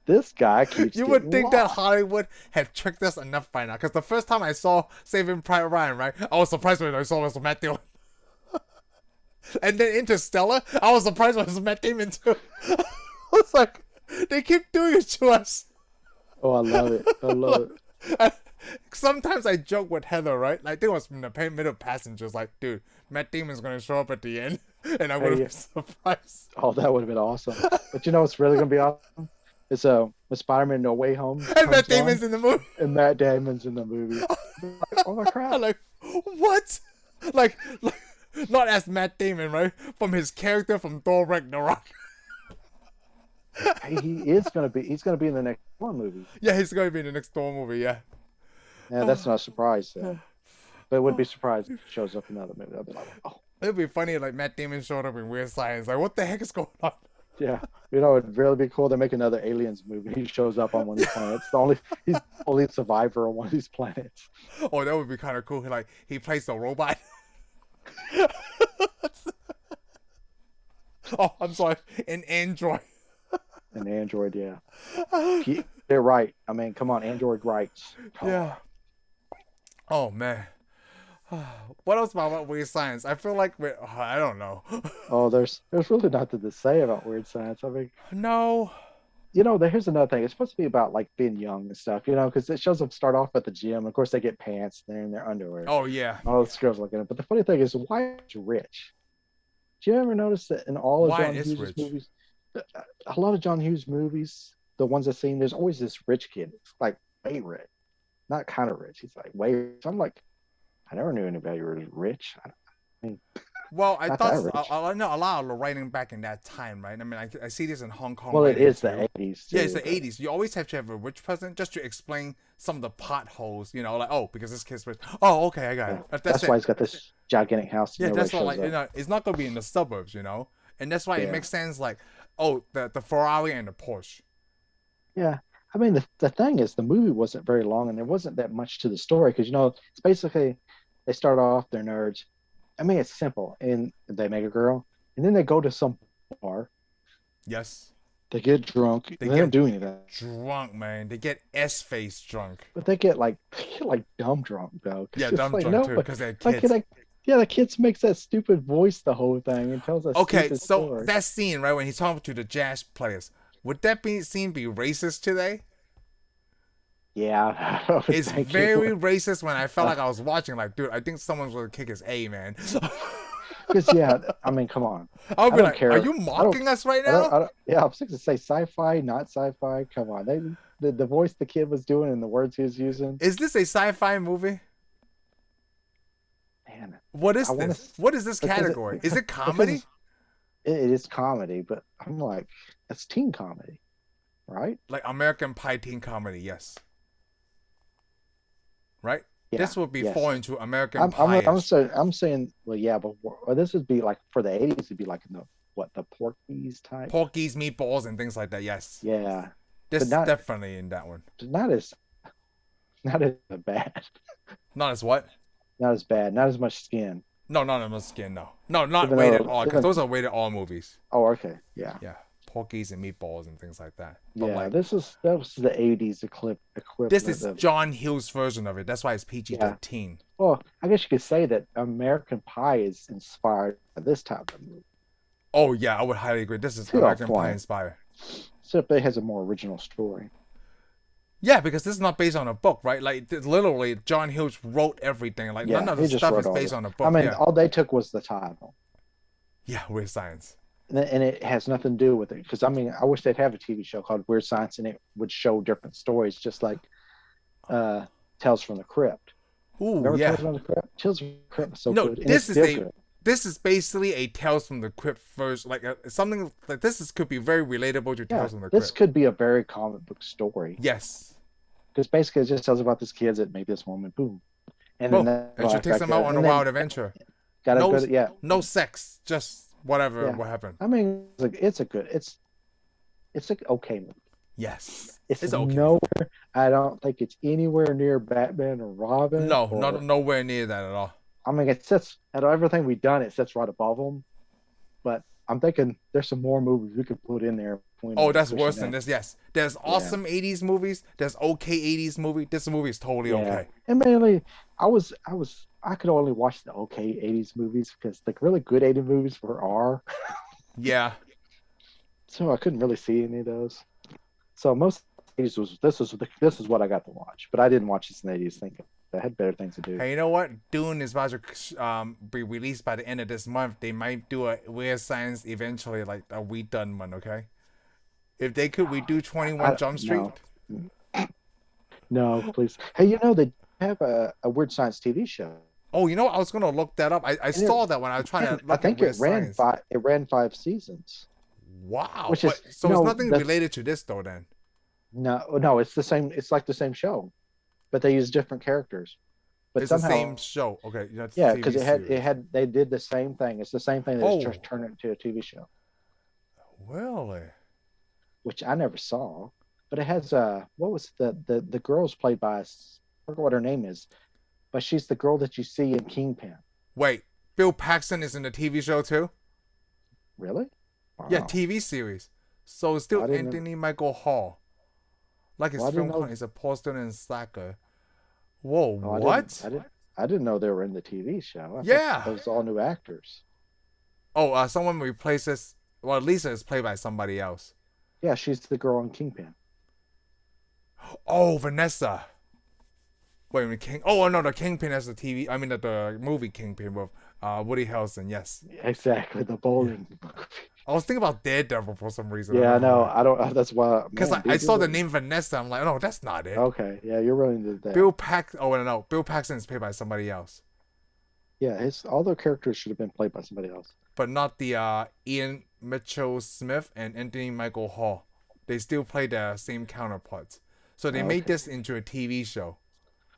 this guy keeps you would getting think that lost. Hollywood had tricked us enough by now. Because the first time I saw Saving Private Ryan, right, I was surprised when I saw it was Matt Damon. And then Interstellar, I was surprised when it was Matt Damon too. I was like, they keep doing it to us. Oh, I love it. I love it. Sometimes I joke with Heather, right? Like, I think it was from the middle passengers, like, dude, Matt Damon's gonna show up at the end, and I would have Hey, been surprised. oh, that would have been awesome. But you know what's really gonna be awesome? It's when Spider-Man No Way Home And Matt comes on Damon's in the movie. and Matt Damon's in the movie. Like, oh my I'm crap! like, what? Like, not as Matt Damon, right? From his character from Thor Ragnarok. Hey, he's gonna be in the next one movie. Yeah, he's gonna be in the next Thor movie. Yeah. Yeah, that's not a surprise though. But it would be surprised if he shows up in another movie. I'd be like, oh It'd be funny, like Matt Damon showed up in Weird Science. Like, what the heck is going on? yeah. It'd really be cool to make another aliens movie. He shows up on one of these planets. He's the only survivor on one of these planets. Oh, that would be kind of cool. Like, he plays the robot. Oh, I'm sorry, an android. An android, yeah. They're right. I mean, come on, android rights. Yeah. Oh man. What else about Weird Science? I feel like I don't know. Oh, there's really nothing to say about weird science. I mean, No. here's another thing. It's supposed to be about like being young and stuff, because it shows them start off at the gym. Of course, they get pants. They're in their underwear. Oh yeah. All the girls looking at it. But the funny thing is, why is rich? Do you ever notice that in all of Why John is Hughes' rich? movies, a lot of John Hughes movies, the ones I've seen, there's always this rich kid. It's like way rich, not kind of rich. He's like way rich. I'm like, I never knew anybody who was rich. I mean, Well, I not thought that rich. I know a lot of the writing back in that time, right? I mean, I see this in Hong Kong Well, it writing is too. the 80s Yeah, it's too, the but 80s. You always have to have a rich president just to explain some of the potholes, like, oh, because this kid's rich. Oh, okay, I got yeah, it. That's that's why it. he's got this gigantic house and Yeah, nobody that's why, shows like, up. it's not going to be in the suburbs. And that's why it Yeah, makes sense, like, oh, the Ferrari and the Porsche. yeah. I mean, the thing is, the movie wasn't very long, and there wasn't that much to the story because it's basically they start off they're nerds. I mean, it's simple, and they make a girl, and then they go to some bar, Yes. they get drunk, They and they don't get do anything, drunk, man. They get S-face drunk. but they get like dumb drunk though, because Yeah, it's dumb like drunk, no, too, but because they're like kids. yeah, the kids makes that stupid voice the whole thing and tells a Okay, stupid so story. that scene, right, when he's talking to the jazz players, would that scene be racist today? Yeah, I would It's think it very would. racist when I felt like I was watching, like, dude, I think someone's gonna kick his A, man. Because yeah, I mean, come on, I would I be don't like, are care. you I don't. mocking us right I don't. now? I don't yeah, I'm sick to say sci-fi, not sci-fi. Come on, the voice the kid was doing and the words he was using. Is this a sci-fi movie? Man, What I is want to this? What is this because category? Is it because comedy? it is comedy, but I'm like, it's teen comedy, right? Like American Pie teen comedy, yes. Right? Yeah, This would be yes. fall into American I'm Pie-ish. saying well, yeah, but this would be like for the 80s. It'd be like in the Porky's type. Porky's, meatballs, and things like that, yes. Yeah, This but is definitely in that one. not as not as bad, Not as what? not as bad, not as much skin. No, not on the skin, no. No, not Even rated though R, because those are rated R movies. oh, okay, yeah. Yeah. Porky's and meatballs and things like that. But Yeah, like, that was the 80s this equivalent is of John Hughes' version of it. That's why it's PG yeah. 13. Well, I guess you could say that American Pie is inspired by this type of movie. Oh, yeah, I would highly agree. This is To a American Pie point. inspired. Except it has a more original story. Yeah, because this is not based on a book, right? Like, literally, John Hughes wrote everything. Like, Yeah, none of he the just stuff wrote is all based this. on a I book. mean, Yeah. all they took was the title, Yeah, Weird Science. and it has nothing to do with it. Because I mean, I wish they'd have a TV show called Weird Science, and it would show different stories, just like Tales from the Crypt. Ooh, Remember yeah. Tales from the Crypt? Tales from the Crypt was so No, good, and it's still good. this is basically a Tales from the Crypt version, like something like this could be very relatable to Yeah, Tales from the this Crypt. could be a very comic book story. Yes. Because basically it just tells about this kids that made this woman, boom. And then Oh, and she takes them out on a wild adventure. got a No, good, yeah. no sex, just whatever Yeah. what happened. I mean, it's a good, It's an okay movie. Yes, It's it's okay. nowhere. I don't think it's anywhere near Batman or Robin No, not or. nowhere near that at all. I mean, it sits out of everything we've done. It sits right above them. But I'm thinking there's some more movies we could put in there between them Oh, and that's pushing worse than that. this. Yes, there's Yeah, awesome '80s movies. There's okay '80s movie. This movie is totally yeah. okay. And mainly, I could only watch the okay '80s movies because the really good '80s movies were R. Yeah. So I couldn't really see any of those. So most '80s was this is what I got to watch, but I didn't watch this in the '80s thinking I had better things to do. Hey, you know what? Dune is about to be released by the end of this month. They might do a Weird Science eventually, like a We Done one. Okay. If they could redo 21 Jump Street. No, no, please. Hey, they have a Weird Science TV show, Oh, you know what? I was gonna look that up. I and saw that when I was trying to I look at think Weird Science. it ran 5 seasons, Wow. which But is so it's nothing that's related to this though. Then no, it's the same. It's like the same show, but they use different characters. But it's the somehow, same show. Okay, that's yeah, TV because series. they did the same thing. It's the same thing. They Oh, just turned it into a TV show, really? which I never saw. But it has what was the girl's played by I forget what her name is, but she's the girl that you see in Kingpin. Wait, Bill Paxton is in the TV show too? Really? Yeah, Wow. TV series. So it's still I didn't know. Anthony Michael Hall. Like his Well, I didn't film know. con is a Poston and Slacker. Whoa, Oh, I didn't. what? I didn't know they were in the TV show. I thought Yeah. those all new actors. Oh, someone replaces. Well, Lisa is played by somebody else. Yeah, she's the girl in Kingpin. Oh, Vanessa. Wait a minute, King. Oh no, the Kingpin has the TV. I mean, the movie Kingpin with Woody Harrelson. Yes. Exactly, the Yeah. bowling. I was thinking about Daredevil for some reason. I Yeah, don't I know know. why. I don't. That's why, Because man. I Dude, you're saw the really name Vanessa. I'm like, no, that's not it. okay. Yeah, you're really into that. Bill Pax. Oh no, Bill Paxton is played by somebody else, Yeah, his all the characters should have been played by somebody else. but not the Ian Mitchell-Smith and Anthony Michael Hall. They still play the same counterparts. So they made Okay. this into a TV show.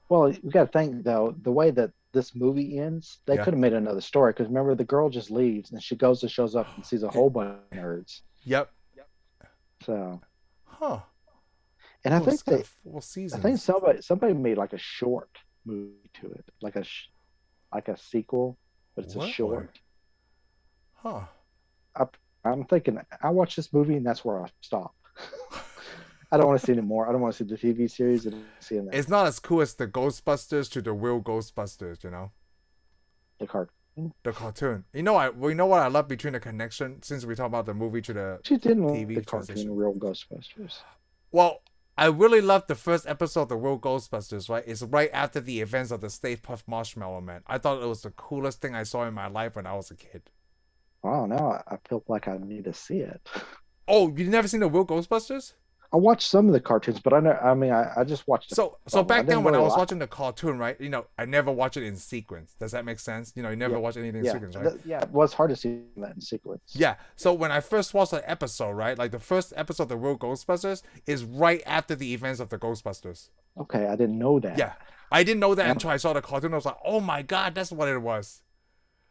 Well, you got to think though, the way that this movie ends, they Yeah. could have made another story. Because remember, the girl just leaves and she goes and shows up and sees a whole bunch of nerds. Yep. So, Huh. and Oh, it's got 4 I think seasons. somebody made like a short movie to it, like a sequel, but it's a What? short. Huh. I, I'm thinking I watch this movie and that's where I stop. I don't want to see any more. I don't want to see the TV series and seeing that It's not as cool as the Ghostbusters to the real Ghostbusters, you know? the cartoon. The cartoon. You know what I love between the connection since we talk about the movie to the She didn't like the TV cartoon, transition. Real Ghostbusters. Well, I really love the first episode of the real Ghostbusters, right? It's right after the events of the Stay Puft Marshmallow Man. I thought it was the coolest thing I saw in my life when I was a kid. Wow, now I feel like I need to see it. Oh, you never seen the real Ghostbusters? I watched some of the cartoons, but I just watched a So couple. I back then didn't when I really was like. watching the cartoon, right? I never watch it in sequence. Does that make sense? You never Yeah, watch anything in yeah, sequence, right? yeah. It was hard to see that in sequence. Yeah. So when I first watched the episode, right, like the first episode of the real Ghostbusters is right after the events of the Ghostbusters. Okay, I didn't know that. Yeah. I didn't know that Now, until I saw the cartoon. I was like, oh my god, that's what it was.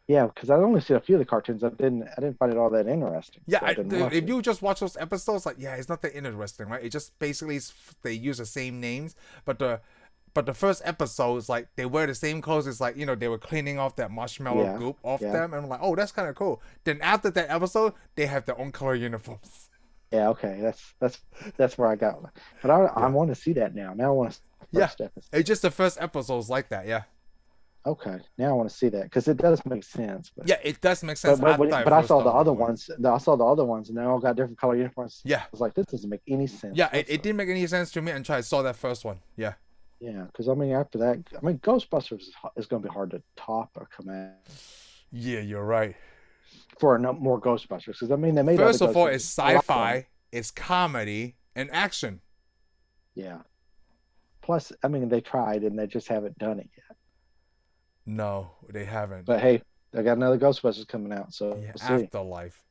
yeah, because I only seen a few of the cartoons. I didn't find it all that interesting, Yeah, so I didn't watch if it. you just watch those episodes, like, yeah, it's not that interesting, right? It just basically they use the same names, but the first episode is like they wear the same clothes. It's like they were cleaning off that marshmallow Yeah, goop off yeah, them, and I'm like, oh, that's kind of cool. Then after that episode, they have their own color uniforms. yeah. Okay, that's where I got. But I Yeah, want to see that now. Now I want to see the yeah. first episode. It's just the first episodes like that. Yeah, Okay, now I want to see that because it does make sense. But yeah. It does make sense but but after when, I but I first saw the started other watching. ones. I saw the other ones, and they all got different color uniforms. Yeah, I was like, this doesn't make any sense yeah. It whatsoever. didn't make any sense to me until I saw that first one. Yeah. Yeah, because I mean, after that, I mean, Ghostbusters is going to be hard to top or come at Yeah, you're right. for more Ghostbusters. Because I mean, they made other First of all, it's Ghostbusters. I like them. sci-fi, it's comedy, and action. Yeah. Plus, I mean, they tried and they just haven't done it yet. No, they haven't. But hey, they got another Ghostbusters coming out, so Yeah, we'll see. Afterlife.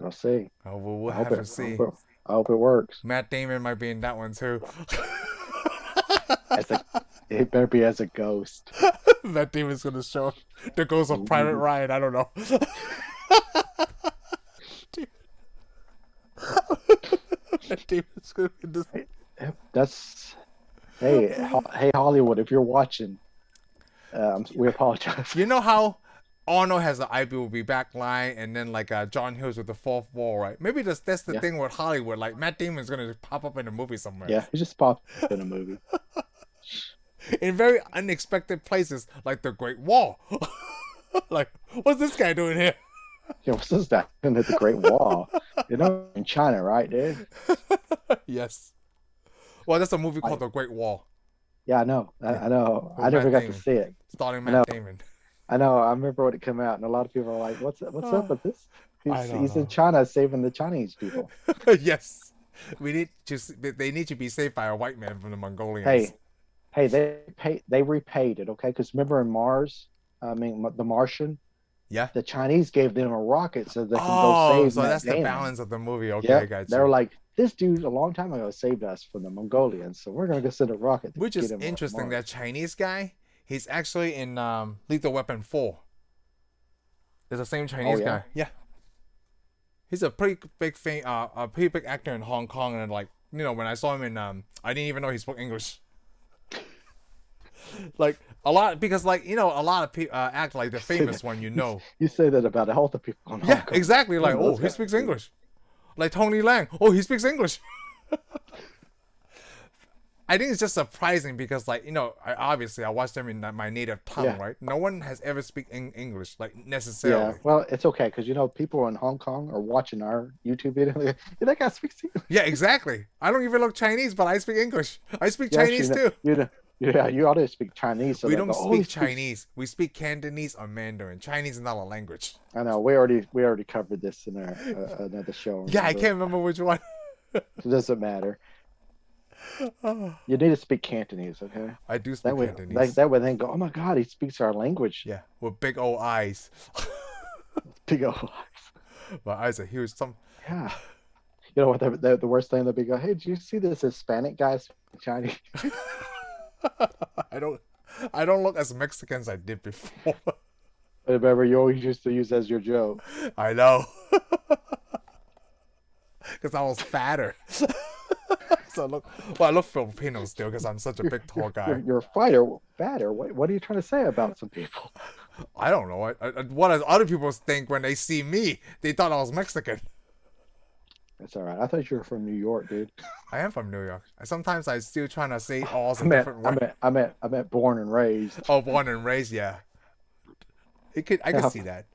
We'll see. Oh, well, we'll I hope have to it. see. I hope it works. Matt Damon might be in that one too. As a, it better be as a ghost. Matt Damon's gonna show up. The Ghost of Private Ryan. I don't know. Matt Damon's gonna be in this. That's hey Hollywood, if you're watching, we apologize. You know how Arnold has the "I will be back" line, and then like John Hughes with the fourth wall, right? Maybe that's the Yeah, thing with Hollywood. Like Matt Damon's gonna pop up in a movie somewhere yeah, he just popped up in a movie. in very unexpected places, like the Great Wall. Like, what's this guy doing here? What's this that at the Great Wall? In China, right, dude? Yes. Well, that's a movie I, called The Great Wall yeah, I know. yeah. I know. With I never Matt got to Damon, see it. starring I know. Matt Damon. I know. I remember when it came out, and a lot of people are like, "What's up with this?" I don't He's in know. China saving the Chinese people. Yes, we need to. They need to be saved by a white man from the Mongolians. Hey, hey, they repaid it, okay? Because remember in Mars, I mean the Martian, Yeah. the Chinese gave them a rocket so they can go Oh, save so Matt that's the Damon. balance of the movie. Okay, I Yep, got they were you. like, this dude a long time ago saved us from the Mongolians, so we're gonna go send a rocket to Which get is him on interesting. That Mars. Chinese guy, he's actually in Lethal Weapon 4. It's the same Oh Chinese yeah, guy. Yeah. He's a pretty big a pretty big actor in Hong Kong, and like when I saw him in I didn't even know he spoke English. Like a lot because a lot of people act like the famous one, you say that about all the people in Hong Yeah, Kong. exactly. You Like, know, oh, those he guys speaks speak. English. Like Tony Lang, oh, he speaks English. I think it's just surprising because, I watched them in my native tongue, Yeah, right? No one has ever speak English, like yeah. necessarily. Well, it's okay because people in Hong Kong are watching our YouTube video. Like, yeah, that guy speaks English. Yeah, exactly. I don't even look Chinese, but I speak English. I speak Yes, Chinese too. yeah, you ought to speak Chinese so We they don't go, oh, he speak speaks. Chinese. We speak Cantonese or Mandarin. Chinese is not a language. I know we already covered this in our another show. Yeah, I Remember, can't remember which one. it doesn't matter. Oh, You need to speak Cantonese, okay? I do That speak way, Cantonese. that way, they go, oh my God, he speaks our language. Yeah, with big old eyes. Big old eyes. My eyes are huge. Yeah. You know what? The worst thing they'll be go, hey, did you see this Hispanic guy speaking Chinese? I don't. I don't look as Mexican as I did before. Remember, you always used to use as your joke. I know. Because I was fatter. So I look Filipino still because I'm such a You're, big, you're, tall you're, guy. you're a fighter, fatter. What are you trying to say about some people? I don't know. What does other people think when they see me? They thought I was Mexican. That's all right. I thought you were from New York, dude. I am from New York. Sometimes I still trying to say all's I a meant, different I way. meant, I meant, I meant born and raised. Oh, born and raised, yeah. I could Yeah, see that.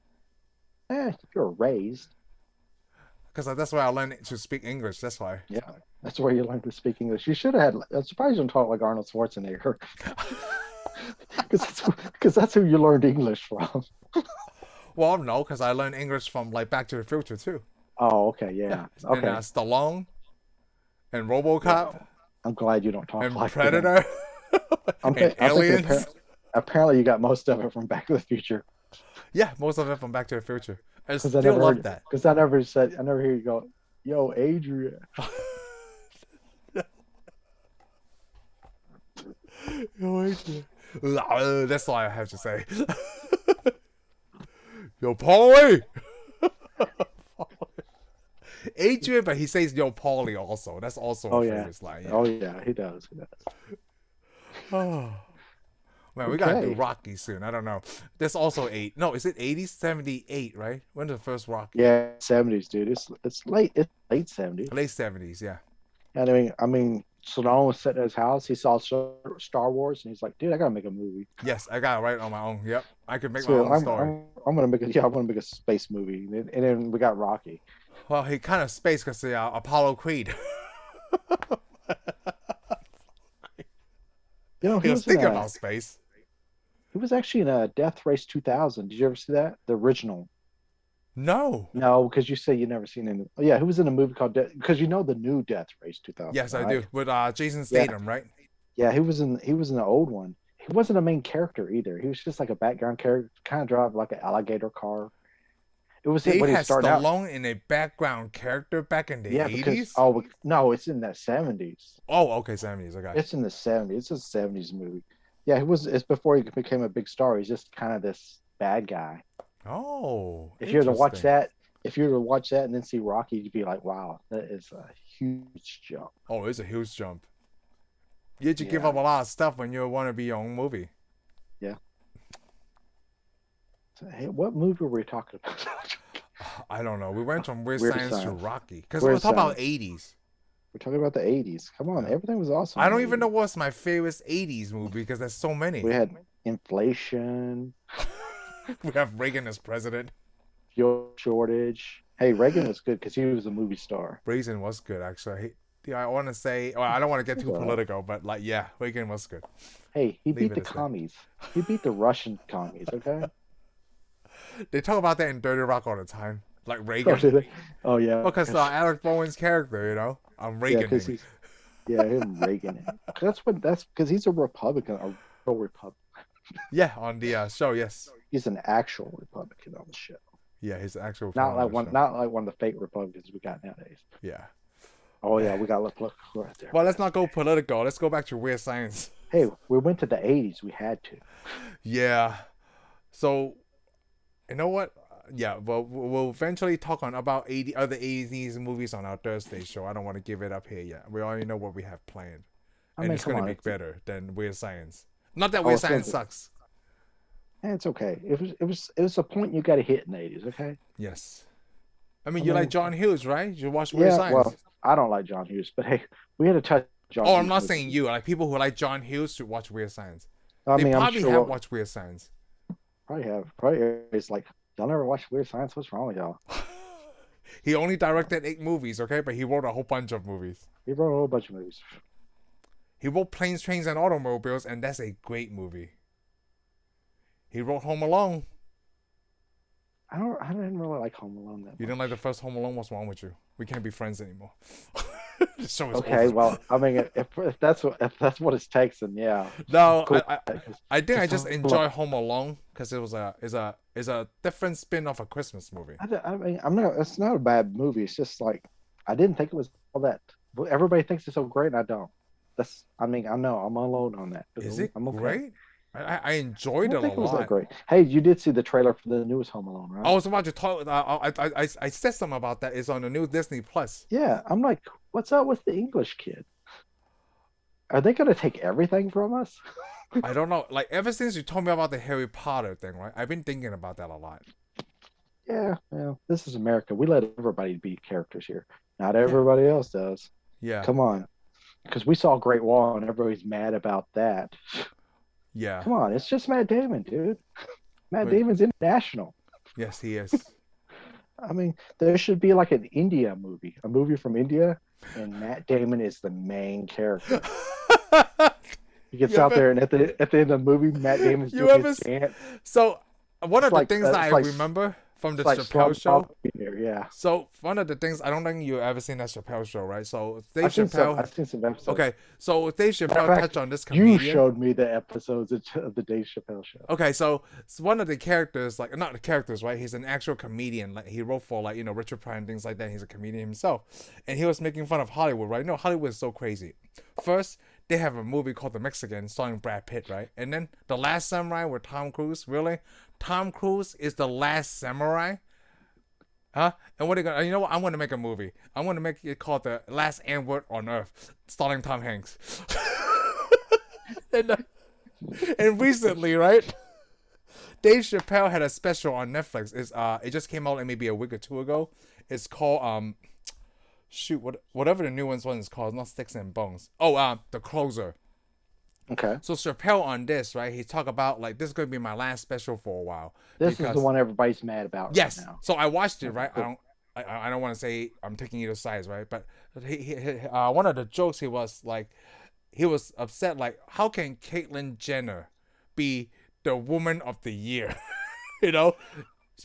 you're raised. Because that's why I learned to speak English. That's why. Yeah, that's where you learn to speak English. You should have had. I'm surprised you don't talk like Arnold Schwarzenegger, because that's who you learned English from. Well, no, because I learned English from like Back to the Future too. Oh, okay, Yeah. yeah, And okay, Stallone and yeah. RoboCop I'm glad you don't talk and like them. Predator and I'm thinking Aliens. apparently you got most of it from Back to the Future Yeah, most of it from Back to the Future. I because I still never love heard that. because I never hear you go, yo, Adrian. That's all I have to say. Yo, Paulie! Adrian, but he says Yo, Paulie also. That's also Oh a yeah, famous line. Yeah. oh yeah, he does. Oh. Man, we gotta do Okay, Rocky soon. I don't know. There's also 8. No, is it 80s? 78, right? When's the first Rocky? yeah, '70s, dude. It's late '70s. Late 70s, yeah. And I mean, Stallone was sitting at his house. He saw Star Wars, and he's like, "Dude, I gotta make a movie." Yes, I got it right on my own. Yep. I could make my So own story. I'm gonna make a yeah, I want to make a space movie, and then we got Rocky. Well, he kind of spaced because the Apollo Creed. He He was was in thinking a about space. he was actually in a Death Race 2000. Did you ever see that? The original? No. No, because you say you never seen it. Oh, yeah, he was in a movie called because you know the new Death Race 2000, Yes, I right? do. With Jason Yeah, Statham, right? yeah, he was in the old one. He wasn't a main character either. He was just like a background character, kind of drive like an alligator car. It was They when he had started out. Stallone in a background character back in the Yeah, because 80s? no, it's in the '70s. Oh, okay, 70s. Okay. It's in the '70s. It's a '70s movie. Yeah, he was. It's before he became a big star. He's just kind of this bad guy. Oh, If you ever watch interesting. that, if you were to watch that and then see Rocky, you'd be like, wow, that is a huge jump. Oh, it's a huge jump. You had to give Yeah, up a lot of stuff when you want to be your own movie. yeah. So, hey, what movie were we talking about? I don't know. We went from Weird Weird Science to Science. Rocky because we're Weird talking about Science. 80s. We're talking about the 80s. Come on, Yeah. everything was awesome. I in don't the even know 80s. what's my favorite 80s movie because there's so many. We had inflation, We have Reagan as president. fuel shortage. Hey, Reagan was good because he was a movie star. Reagan was good, actually. I want to say, well, I don't want to get too Well, political, but like, yeah, Reagan was good. hey, he Leave beat it the as that. commies. He beat the Russian commies. Okay. They talk about that in Dirty Rock all the time. Like Oh, Reagan. did they? Oh yeah. Because Alec Bowen's character, I'm Yeah, because Reaganing. he's him Reagan. That's because he's a Republican, a real Republican. Yeah, on the show, yes. He's an actual Republican on the show. Yeah, his actual Not film like on the one, show. not like one of the fake Republicans we got nowadays. Yeah. Oh yeah, we got look right there. Well, let's not go political. Let's go back to Weird Science. Hey, we went to the 80s. We had to. Yeah. So, you know what? Yeah, well, we'll eventually talk on about 80 other 80s movies on our Thursday show. I don't want to give it up here yet. We already know what we have planned. I And mean, it's come going to on. be better than Weird Science. Not that Oh, Weird it's Science good. sucks. It's okay. It was a point you got to hit in the 80s. Okay. Yes. I mean, you mean, like John Hughes, right? You watch Weird Yeah. Science. Well, I don't like John Hughes, but hey, we had to touch John. Oh, Hughes I'm not movies. saying you. Like people who like John Hughes should watch Weird Science. I They mean, I'm probably sure have watched Weird Science. probably have. Probably it's like y'all never watched Weird Science. What's wrong with y'all? He only directed 8 movies, okay? But he wrote a whole bunch of movies. He wrote a whole bunch of movies. He wrote Planes, Trains, and Automobiles, and that's a great movie. He wrote Home Alone. I didn't really like Home Alone that You much. didn't like the first Home Alone? What's wrong with you? We can't be friends anymore. The show is Okay, over. well, I mean, if that's what it takes, then yeah. No, Cool. I think I Just just Home enjoy Alone. Home Alone because it was a different spin off a Christmas movie. I mean, I'm not. It's not a bad movie. It's just like I didn't think it was all that. Everybody thinks it's so great, and I don't. That's. I mean, I know I'm alone on that. Is it I'm okay. great? I I enjoyed don't it a think it was that lot. great. Hey, you did see the trailer for the newest Home Alone, right? I was about to talk. I said something about that. It's on the new Disney Plus. Yeah, I'm like, what's up with the English kid? Are they gonna take everything from us? I don't know. Like ever since you told me about the Harry Potter thing, right? I've been thinking about that a lot. Yeah, this is America. We let everybody be characters here. Not everybody else does. Yeah. Come on. Because we saw Great Wall and everybody's mad about that. Yeah. Come on, it's just Matt Damon, dude. Matt But- Damon's international. Yes, he is. I mean, there should be like an India movie, a movie from India, and Matt Damon is the main character. He gets You out ever- there, and at the end of the movie, Matt Damon's You doing ever his dance. So one of the like- things it's that I like- remember from the It's like Chappelle show. Slumdog Millionaire, yeah. So one of the things I don't think you ever seen that Chappelle show, right? So Dave I've seen Chappelle. some episodes. Okay, so Dave Chappelle fact, touched on this You comedian. showed me the episodes of the Dave Chappelle show. Okay, so it's one of the characters, like not the characters, right? He's an actual comedian. Like he wrote for Richard Pryor and things like that. He's a comedian himself, and he was making fun of Hollywood, right? No, Hollywood is so crazy. First, they have a movie called The Mexican, starring Brad Pitt, right? And then The Last Samurai with Tom Cruise. Really, Tom Cruise is the last samurai. Huh? And what are they gonna? You know what? I'm gonna make a movie. I'm gonna make it called The Last N-Word on Earth, starring Tom Hanks. and recently, right? Dave Chappelle had a special on Netflix. It just came out like maybe a week or two ago. It's called whatever the new one is called, not Sticks and Bones. The Closer. Okay. So Chappelle on this, right? He talked about like this is gonna be my last special for a while. This is because- the one everybody's mad about Yes. right now. So I watched it, right? Cool. I don't want to say I'm taking either sides, right? But one of the jokes he was upset like, how can Caitlyn Jenner be the woman of the year? You know,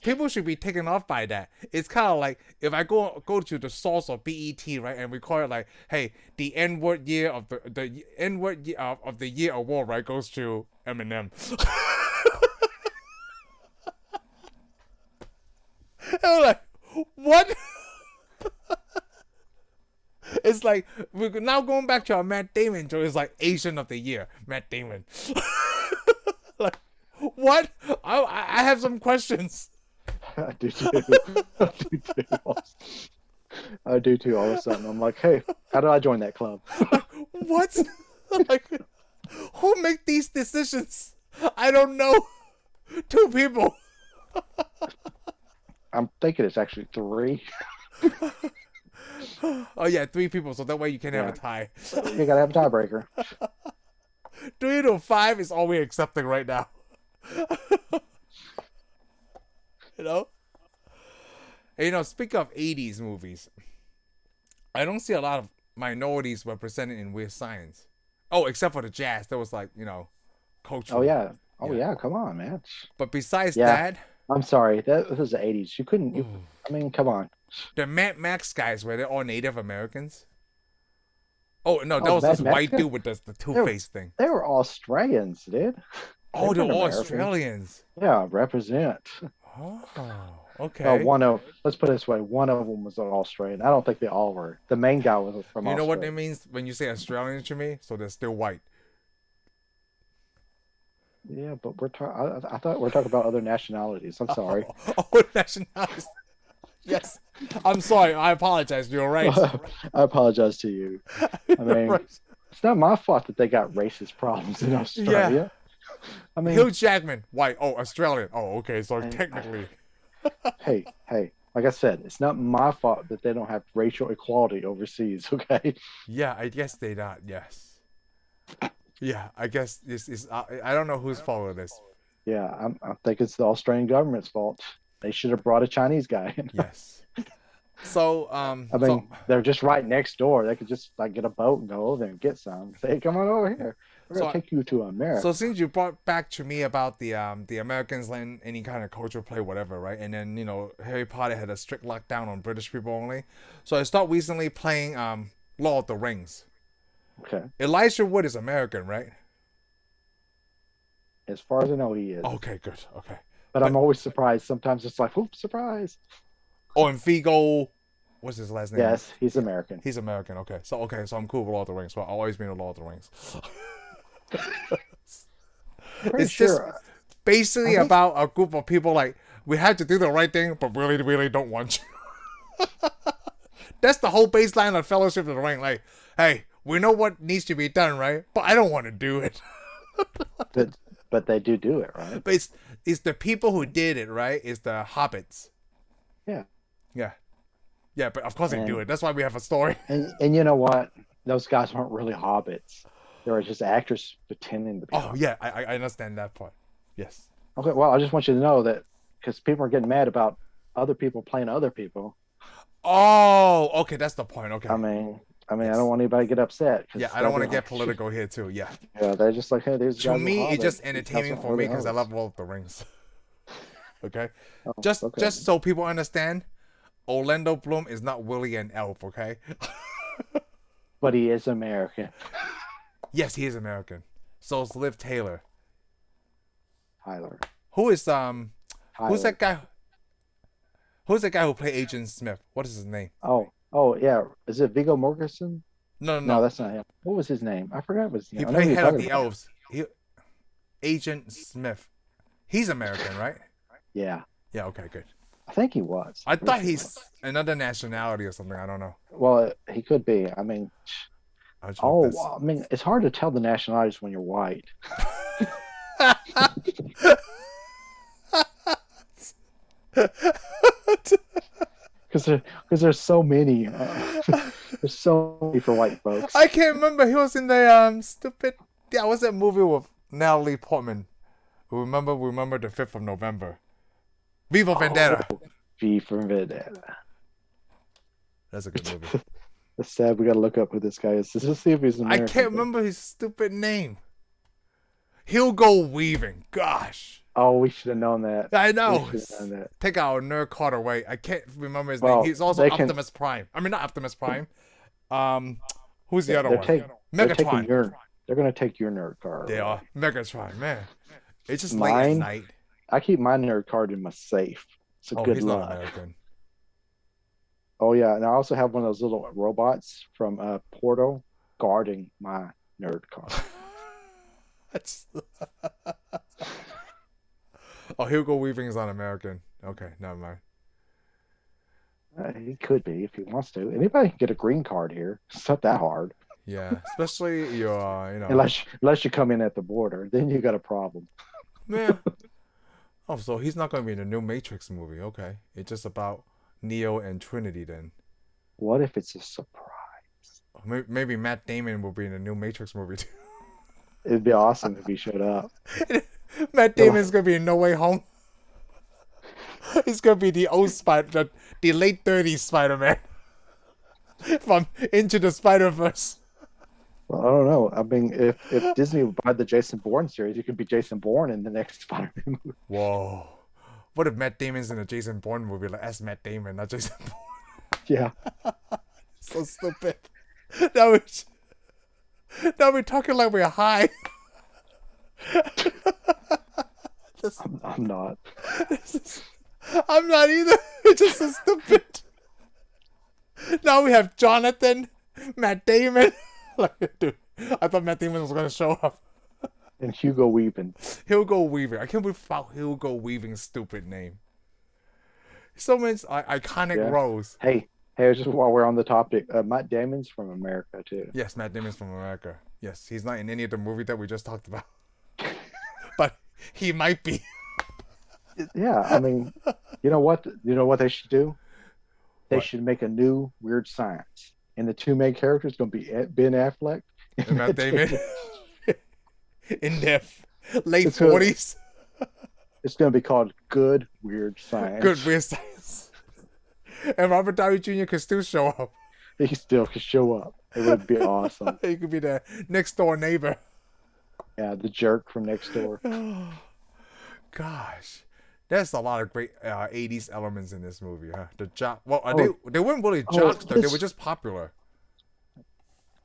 people should be taken off by that. It's kind of like if I go to the source of BET, right, and we call it like, hey, the N-word year of the N-word year of the year award, right, goes to Eminem. And I'm like, what? It's like we're now going back to our Matt Damon joke. It's like Asian of the year, Matt Damon. Like, what? I have some questions. I do too. I do too. I do too. All of a sudden, I'm like, hey, how do I join that club? Like, what? Like, who make these decisions? I don't know. Two people. I'm thinking it's actually three. Oh yeah, three people, so that way you can have a Yeah. tie. You gotta have a tiebreaker. 3 to 5 is all we're accepting right now. You know? And, speak of 80s movies, I don't see a lot of minorities represented in Weird Science. Oh, except for the jazz. That was like, Oh cultural. yeah. Oh Yeah. yeah. Come on, man. But besides Yeah. that, I'm sorry. That was the '80s. You couldn't. You. ooh, I mean, come on. the Mad Max guys, were they all Native Americans? Oh, no, that Oh, the was this Mad Max white guys. dude with the They were, two-face thing. they were Australians, dude. They Oh, they're weren't all Americans. Australians. Yeah, represent. Oh, okay. One of let's put it this way, one of them was an Australian. I don't think they all were. The main guy was from You know what that Australia. means when you say Australian to me? So they're still white. Yeah, but I thought we're talking about other nationalities. I'm sorry. Oh, nationalities. Yes. I'm sorry. I apologize. You're right. I apologize to you. I mean, Right. it's not my fault that they got racist problems in Australia. I mean, Hugh Jackman, white. Oh, Australian. Oh, okay. So I- technically. hey, like I said, it's not my fault that they don't have racial equality overseas. Okay. Yeah, I guess they not. Yes. Yeah, I guess this is. I don't know whose fault it is. Yeah, I think it's the Australian government's fault. They should have brought a Chinese guy in. Yes. So, I mean, they're just right next door. They could just like get a boat and go over there and get some. Say, hey, come on over here. We're gonna take you to America. So since you brought back to me about the Americans letting any kind of culture play whatever, right? And then Harry Potter had a strict lockdown on British people only. So I started recently playing Lord of the Rings. Okay. Elijah Wood is American, right? As far as I know, he is. Okay, good. Okay. But I'm always surprised. Sometimes it's like, oops, surprise. Oh, and Figo, what's his last name? Yes, he's American. He's American. Okay, so I'm cool with Lord of the Rings. So I've always been a Lord of the Rings. Pretty It's sure. just basically I think- about a group of people like we had to do the right thing, but really, really don't want to. That's the whole baseline of Fellowship of the Ring. Like, hey, we know what needs to be done, right? But I don't want to do it. but they do it, right? But it's the people who did it, right? It's the hobbits. Yeah. Yeah. Yeah, but of course they do And- it. That's why we have a story. And you know what? Those guys weren't really hobbits. They were just actors pretending to be. Oh, yeah, I understand that part. Yes. Okay, well, I just want you to know that because people are getting mad about other people playing other people. Oh, okay, that's the point. Okay. I mean, I Yes. don't want anybody to get upset. Yeah, I don't want to get political here too. Yeah. Yeah, they're just like, hey, these To guys are me, it's hobbits. just These entertaining guys for aren't me really because I hobbits. love Lord of the Rings. Okay. Oh, Just okay. so people understand, Orlando Bloom is not Willie an elf. Okay. But he is American. Yes, he is American. So is Liv Taylor. Tyler. Who is Tyler. Who's that guy? Who's that guy who played Agent Smith? What is his name? Oh, yeah. Is it Viggo Mortensen? No, No, that's not him. What was his name? I forgot what his name. He I know played who Head you're of talking the about. Elves. Agent Smith. He's American, right? Yeah, Yeah. Okay. Good. I think he was. I Pretty thought sure he he's was. another nationality or something. I don't know. Well, he could be. I mean, I just hope this. I mean, it's hard to tell the nationalities when you're white. Because there's so many. There's so many for white folks. I can't remember. He was in the stupid. Yeah, what's that movie with Natalie Portman? Remember the 5th of November. Viva Vendetta. V for Vendetta. That's a good movie. It's sad. We got to look up who this guy is. Let's see if he's I American. can't remember his stupid name. Hugo Weaving. Gosh. Oh, we should have known that. I We know. should have known that. Take our nerd card away. I can't remember his Well, name. He's also they can- Optimus Prime. I mean, not Optimus Prime. Who's the other They're one? they're taking Megatron. They're gonna take your nerd card. They away. are. Megatron, man. It's just late at Mine? night. I keep my nerd card in my safe. So Oh, good he's luck. not American. Oh yeah, and I also have one of those little robots from Portal guarding my nerd card. That's... Oh, Hugo Weaving is not American. Okay, never mind. He could be if he wants to. Anybody can get a green card here. It's not that hard. Yeah, especially your, Unless you come in at the border, then you got a problem. yeah. Oh, so he's not gonna be in the new Matrix movie. Okay, it's just about Neo and Trinity then. What if it's a surprise? Maybe Matt Damon will be in the new Matrix movie too. It'd be awesome if he showed up. Matt They're like, Damon's gonna be in No Way Home. He's gonna be the old Spider, the late '30s Spider-Man from Into the Spider-Verse. well, I don't know. I mean, if Disney would buy the Jason Bourne series, you could be Jason Bourne in the next Spider-Man movie. Whoa. What if Matt Damon's in a Jason Bourne movie? Like, as Matt Damon, not Jason Bourne. Yeah. So stupid. Now we're talking like we're high. I'm not. I'm not either. It's just so stupid. Now we have Jonathan, Matt Damon. Like, dude, I thought Matt Damon was gonna show up. And Hugo Weaving. Hugo Weaving. I can't believe how Hugo Weaving's stupid name. So many iconic Yeah. roles. Hey, just while we're on the topic, Matt Damon's from America too. Yes, Matt Damon's from America. Yes, he's not in any of the movie that we just talked about. But he might be. Yeah, I mean, you know what? You know what they should do? They What? should make a new Weird Science, and the two main characters going to be Ben Affleck And Matt Damon in their late It's a- 40s. It's going to be called Good Weird Science. Good weird science. And Robert Downey Jr. can still show up. He still could show up. It would be awesome. He could be the next door neighbor. Yeah, the jerk from next door. Gosh. There's a lot of great 80s elements in this movie, huh? The jock. Well, Oh. they weren't really Oh, jocks, though. They this- were just popular.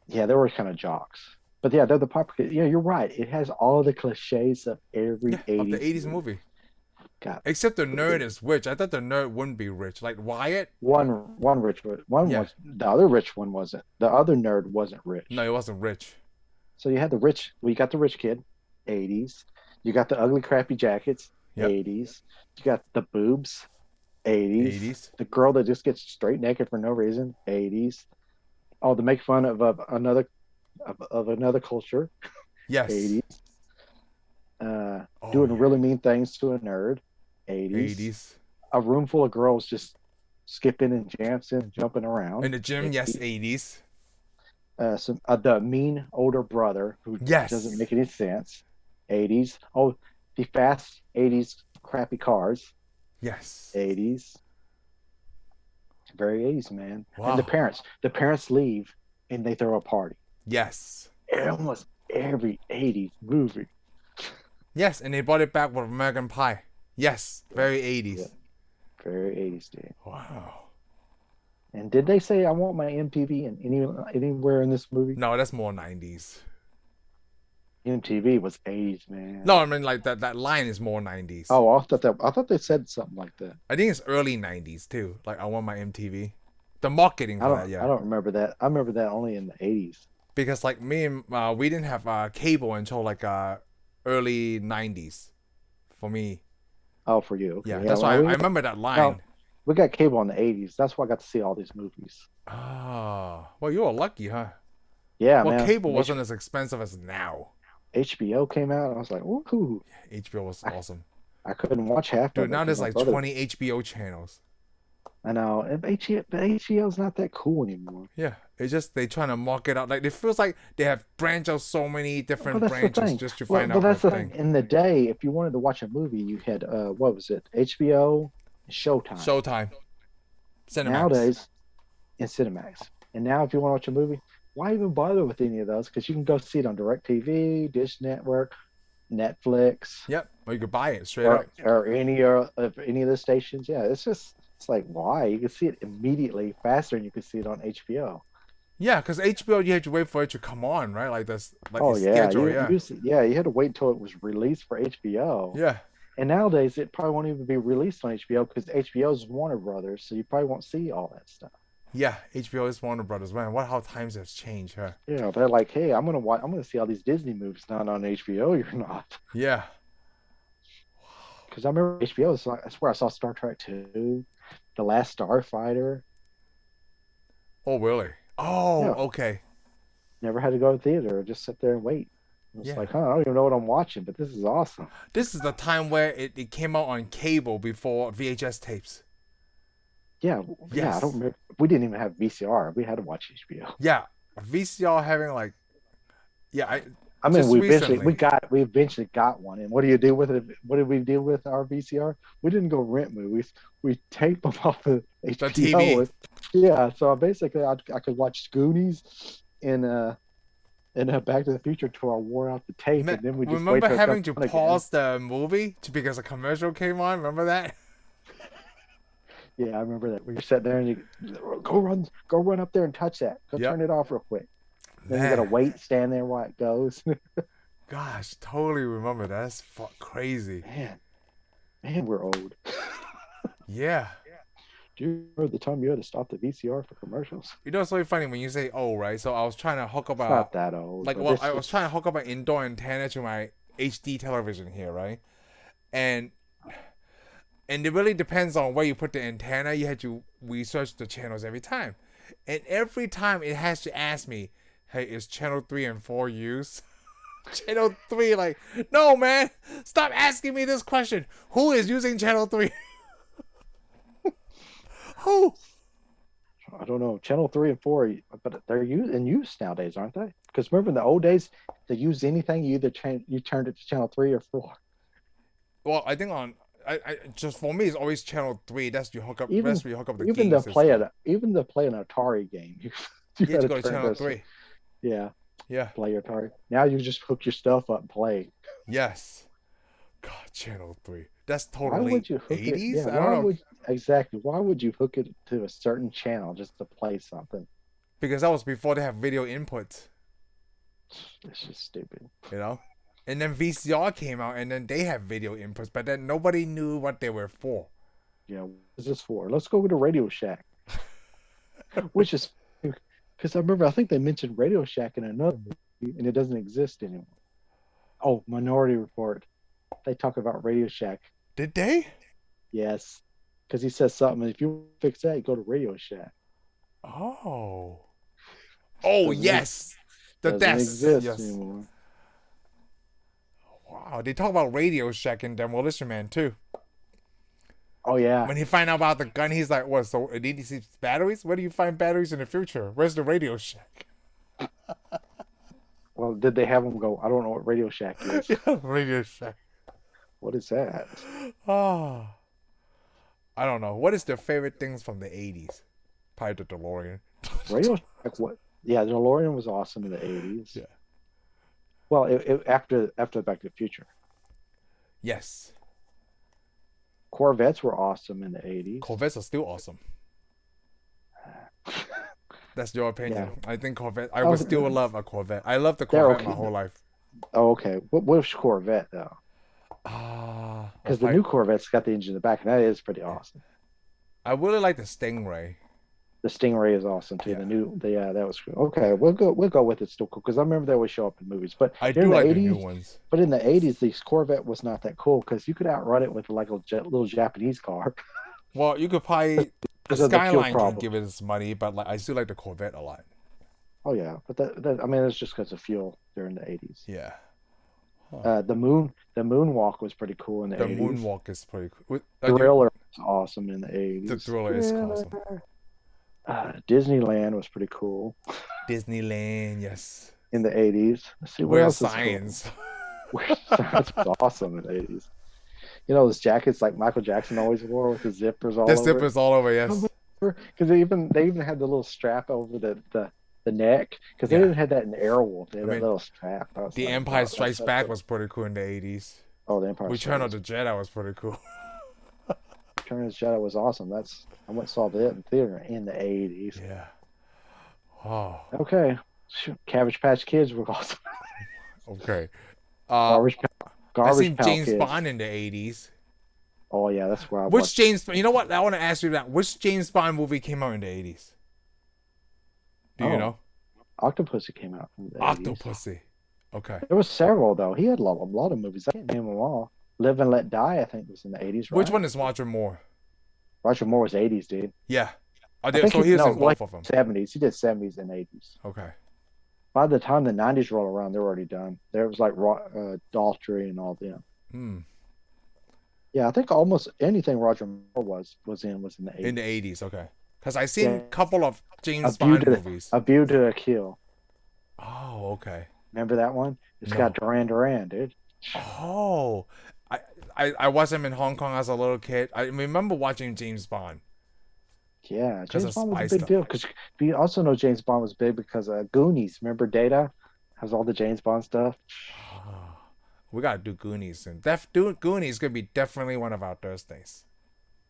Yeah, they were kind of jocks. But yeah, they're the popular. Yeah, you're right. It has all the cliches of every Yeah, 80s, of the 80s movie. God, Except the nerd is rich. I thought the nerd wouldn't be rich. Like Wyatt? one rich one Yeah. was the other rich one wasn't. The other nerd wasn't rich. No, he wasn't rich. So you had the rich. Well, you got the rich kid, 80s. You got the ugly, crappy jackets, Yep. 80s. You got the boobs, 80s. 80s. The girl that just gets straight naked for no reason, 80s. Oh, to make fun of another culture, Yes. 80s. Oh, Doing yeah. really mean things to a nerd, 80s. 80s. A room full of girls just skipping and dancing and jumping around. In the gym, yes, 80s. The mean older brother who Yes. doesn't make any sense, 80s. Oh, the fast 80s crappy cars, Yes. 80s. Very 80s, man. Wow. And the parents leave and they throw a party. Yes. Almost every 80s movie. Yes, and they brought it back with American Pie. Yes, very 80s. Yeah. Very 80s, dude. Wow. And did they say I want my MTV in anywhere in this movie? No, that's more 90s. MTV was 80s, man. No, I mean like that line is more 90s. Oh, I thought they said something like that. I think it's early 90s too. Like I want my MTV. The marketing for that, yeah. I don't remember that. I remember that only in the 80s. Because like me and we didn't have cable until like early 90s for me. Oh, for you. Okay. Yeah, that's why I remember that line. We got cable in the 80s. That's why I got to see all these movies. Oh, well, you were lucky, huh? Yeah, Well, man. cable wasn't as expensive as now. HBO came out. I was like, woohoo. HBO was awesome. I couldn't watch half of Dude, it. now there's like because my 20 HBO channels. I know. But HBO's not that cool anymore. Yeah, it's just they trying to market out. Like it feels like they have branched out so many different Well, that's the branches thing. just to Well, find but out that's one the thing. thing. In the day, if you wanted to watch a movie, you had what was it? HBO, and Showtime. Showtime, Cinemax. Nowadays, in Cinemax. And now, if you want to watch a movie, why even bother with any of those? Because you can go see it on DirecTV, Dish Network, Netflix, Yep, or you could buy it straight up. or any of the stations. Yeah, it's like why you can see it immediately faster than you can see it on HBO. Yeah, because HBO you had to wait for it to come on, right? Like that's like Oh the yeah, schedule. you had to wait until it was released for HBO. Yeah. And nowadays it probably won't even be released on HBO because HBO is Warner Brothers, so you probably won't see all that stuff. Yeah, HBO is Warner Brothers. Man, how times have changed, huh? Yeah, they're like, hey, I'm gonna see all these Disney movies not on HBO. You're not. Yeah. Because I remember HBO. That's where I saw Star Trek 2, The Last Starfighter. Oh, really? Oh, Yeah, okay. never had to go to theater. Just sit there and wait. It was Yeah. like, huh, I don't even know what I'm watching, but this is awesome. This is the time where it came out on cable before VHS tapes. Yeah, yeah. I don't Yes. remember. We didn't even have VCR. We had to watch HBO. Yeah. VCR having like, yeah, I I mean, just recently. we eventually got one. And what do you do with it? What did we do with our VCR? We didn't go rent movies. We taped them off the The HBO. TV. Yeah, so basically, I could watch Goonies and Back to the Future till I wore out the tape, and then we just wait Remember till it comes having to on again. pause the movie because a commercial came on? Remember that? Yeah, I remember that. We were sitting there and you go run up there and touch that. Go Yep. turn it off real quick. Then you gotta Man. wait, stand there while it goes. Gosh, totally remember that. That's crazy. Man, man, we're old. Yeah. Do you remember the time you had to stop the VCR for commercials? You know, it's really funny when you say "oh," right? So I was trying to hook up It's a not that old, like, but well, this I was trying to is hook up an indoor antenna to my HD television here, right? And it really depends on where you put the antenna. You had to research the channels every time, and every time it has to ask me, "Hey, is channel 3 and 4 used?" Channel 3, like, no, man, stop asking me this question. Who is using channel 3? Who? I don't know, Channel 3 and 4, but they're in use nowadays, aren't they? Because remember in the old days, they use anything, you turned it to Channel 3 or 4. Well, I think on I just for me it's always channel 3. That's you hook up. Even That's where you hook up the even game to play system. it, even to play an Atari game, you You had got to to go to turn channel this. 3. Yeah, Yeah. play your Atari. Now you just hook your stuff up and play. Yes. God, channel 3. That's Why totally would you hook it? 80s. Yeah, I don't know why would you hook it to a certain channel just to play something? because that was before they have video inputs. It's just stupid. You know. And then VCR came out, and then they have video inputs, but then nobody knew what they were for. Yeah, what is this for? Let's go to Radio Shack, which is because I think they mentioned Radio Shack in another movie, and it doesn't exist anymore. Oh, Minority Report. They talk about Radio Shack. Did they? Yes, because he says something. If you fix that, go to Radio Shack. Oh. Oh Doesn't yes. The doesn't desk. exist Yes. anymore. Wow. They talk about Radio Shack in Demolition Man too. Oh yeah. When he find out about the gun, he's like, "What? So it needs batteries? Where do you find batteries in the future? Where's the Radio Shack?" Well, did they have him go? I don't know what Radio Shack is. Yeah, Radio Shack. What is that? Oh, I don't know. What is their favorite things from the '80s? Probably the DeLorean. Radio Shack. What? Yeah, the DeLorean was awesome in the '80s. Yeah. Well, after Back to the Future, Yes. Corvettes were awesome in the '80s. Corvettes are still awesome. That's your opinion. Yeah. I think Corvette. I Oh, would still love a Corvette. I loved the they're Corvette okay. my whole life. Oh, okay. Which Corvette though? Ah, Because the new Corvette's got the engine in the back, and that is pretty awesome. I really like the Stingray. The Stingray is awesome too. Yeah. Yeah, that was cool. Okay. We'll go with it still cool because I remember they would show up in movies. But I in do the like the '80s, new ones. but in the '80s, the Corvette was not that cool because you could outrun it with like a little Japanese car. Well, you could probably the Because of the fuel Skyline can problem. give it its money, but like I still like the Corvette a lot. Oh yeah, but that I mean, it's just because of fuel during the '80s. Yeah. Huh. The moonwalk was pretty cool in the The '80s. moonwalk is pretty cool. Thriller was awesome in the The '80s. Thriller is awesome. Disneyland was pretty cool Disneyland, yes. in the '80s. Let's see what Where's else Science? is cool. Science was awesome in the '80s. You know those jackets like Michael Jackson always wore with the zippers all The over it. zippers all over, yes. Because they even had the little strap over the neck because they Yeah. didn't have that in Airwolf. They had I that mean, little strap. I was The like, Empire wow, Strikes that's Back it. was pretty cool in the 80s. Oh, the Empire Return of Strikes. the Jedi was pretty cool. Return of the Jedi was awesome. I went and saw that in theater in the '80s. Yeah. Oh, Okay, Cabbage Patch Kids were awesome. okay. Garbage I Garbage seen Pail James Kids. Bond in the 80s. Oh yeah, that's where I Which watched. James, you know what? I want to ask you that. Which James Bond movie came out in the 80s? Do you know? Octopussy came out in the '80s. Octopussy. Okay. There was several though. He had a lot of movies. I can't name them all. Live and Let Die, I think, was in the 80s, Which right? one is Roger Moore? Roger Moore was 80s, dude. Yeah. I think So he was no, in well, both of them. 70s. He did 70s and 80s. Okay. By the time the 90s rolled around, they were already done. There was like Daltrey and all them. Hmm. Yeah, I think almost anything Roger Moore was in the In the 80s. 80s, okay. Because I seen a Yeah, couple of A James View Bond to movies. A View to a Kill. Oh, okay. Remember that one? It's got No. Duran Duran, dude. Oh. I, I watched him in Hong Kong as a little kid. I remember watching James Bond Yeah, because James of Bond was a spy big stuff. deal because you also know James Bond was big because Goonies. Remember Data has all the James Bond stuff. Oh, we gotta do Goonies soon. Goonies could be definitely one of our Thursdays.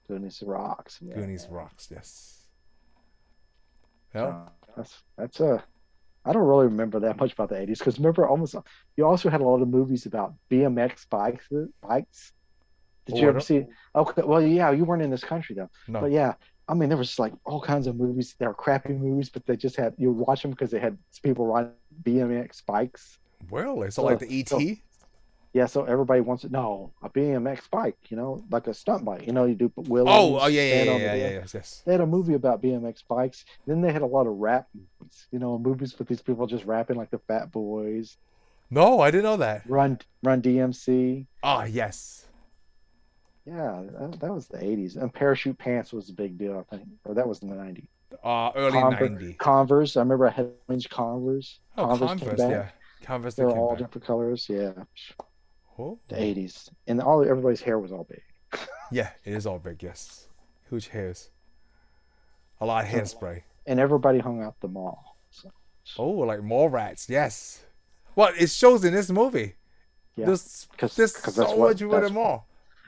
Goonies rocks. Yeah, Goonies rocks, yes. Well, that's a. I don't really remember that much about the 80s because remember almost you also had a lot of movies about BMX bikes. Did oh, you I ever don't. see? Okay, well, yeah, you weren't in this country though, No. but yeah, I mean, there was like all kinds of movies. They were crappy movies, but they just had you would watch them because they had people riding BMX bikes. Really? So like So, the so ET? yeah, so everybody wants to know a BMX bike, like a stunt bike. You do Oh, wheelies, yeah, yeah, stand yeah, on the yeah, yeah, hill. yes, yes. They had a movie about BMX bikes. Then they had a lot of rap movies, movies with these people just rapping like the Fat Boys, No, I didn't know that. Run DMC. Ah, yes. Yeah, that was the 80s. And parachute pants was a big deal, I think. Or that was in the 90s. Early Converse, 90. Converse. I remember I had orange Converse. Oh, Converse came Converse, back. yeah. Converse They that were came all back. different colors. Yeah, Oh, the 80s. And everybody's hair was all big. yeah, it is all big, yes. Huge hairs. A lot of So, hairspray. and everybody hung out the mall. So, Oh, like mall rats, yes. Well, it shows in this movie. yeah, There's because so much with that's them all.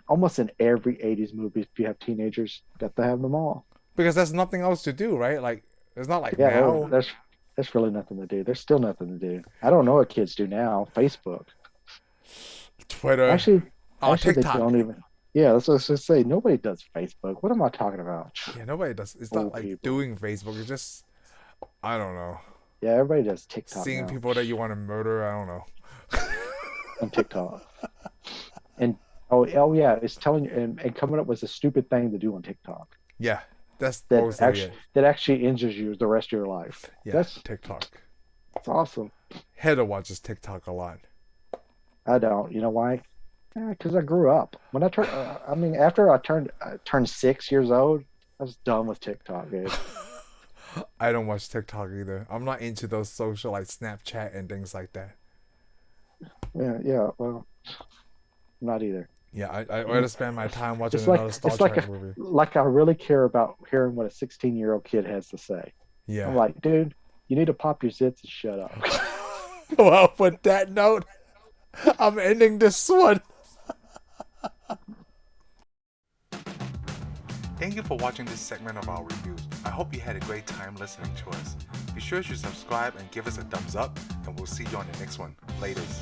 almost in every 80s movie. If you have teenagers, got to have them all. Because there's nothing else to do, right? Like, it's not like Yeah, now. there's really nothing to do. There's still nothing to do. I don't know what kids do now. Facebook. Twitter. Actually, they TikTok. don't even. Yeah, that's what I was gonna say. Nobody does Facebook. What am I talking about? Yeah, nobody does. It's not Old like people. doing Facebook. It's just, I don't know. Yeah, everybody does TikTok Seeing now people that you want to murder. I don't know. on TikTok. And oh yeah, it's telling you and coming up with a stupid thing to do on TikTok Yeah, that's mostly it. that actually injures you the rest of your life. Yeah, TikTok. That's awesome. Heather watches TikTok a lot. I don't. You know why? Because I grew up. When I turned, after I turned 6 years old, I was done with TikTok, dude. I don't watch TikTok either. I'm not into those social like Snapchat and things like that. Yeah, yeah. Well, not either. Yeah, I rather spend my time watching It's like another Star it's like Trek movie. I really care about hearing what a 16-year-old kid has to say. I'm Yeah. like, dude, you need to pop your zits and shut up. Well, with that note, I'm ending this one. Thank you for watching this segment of our reviews. I hope you had a great time listening to us. Be sure to subscribe and give us a thumbs up, and we'll see you on the next one. Laters.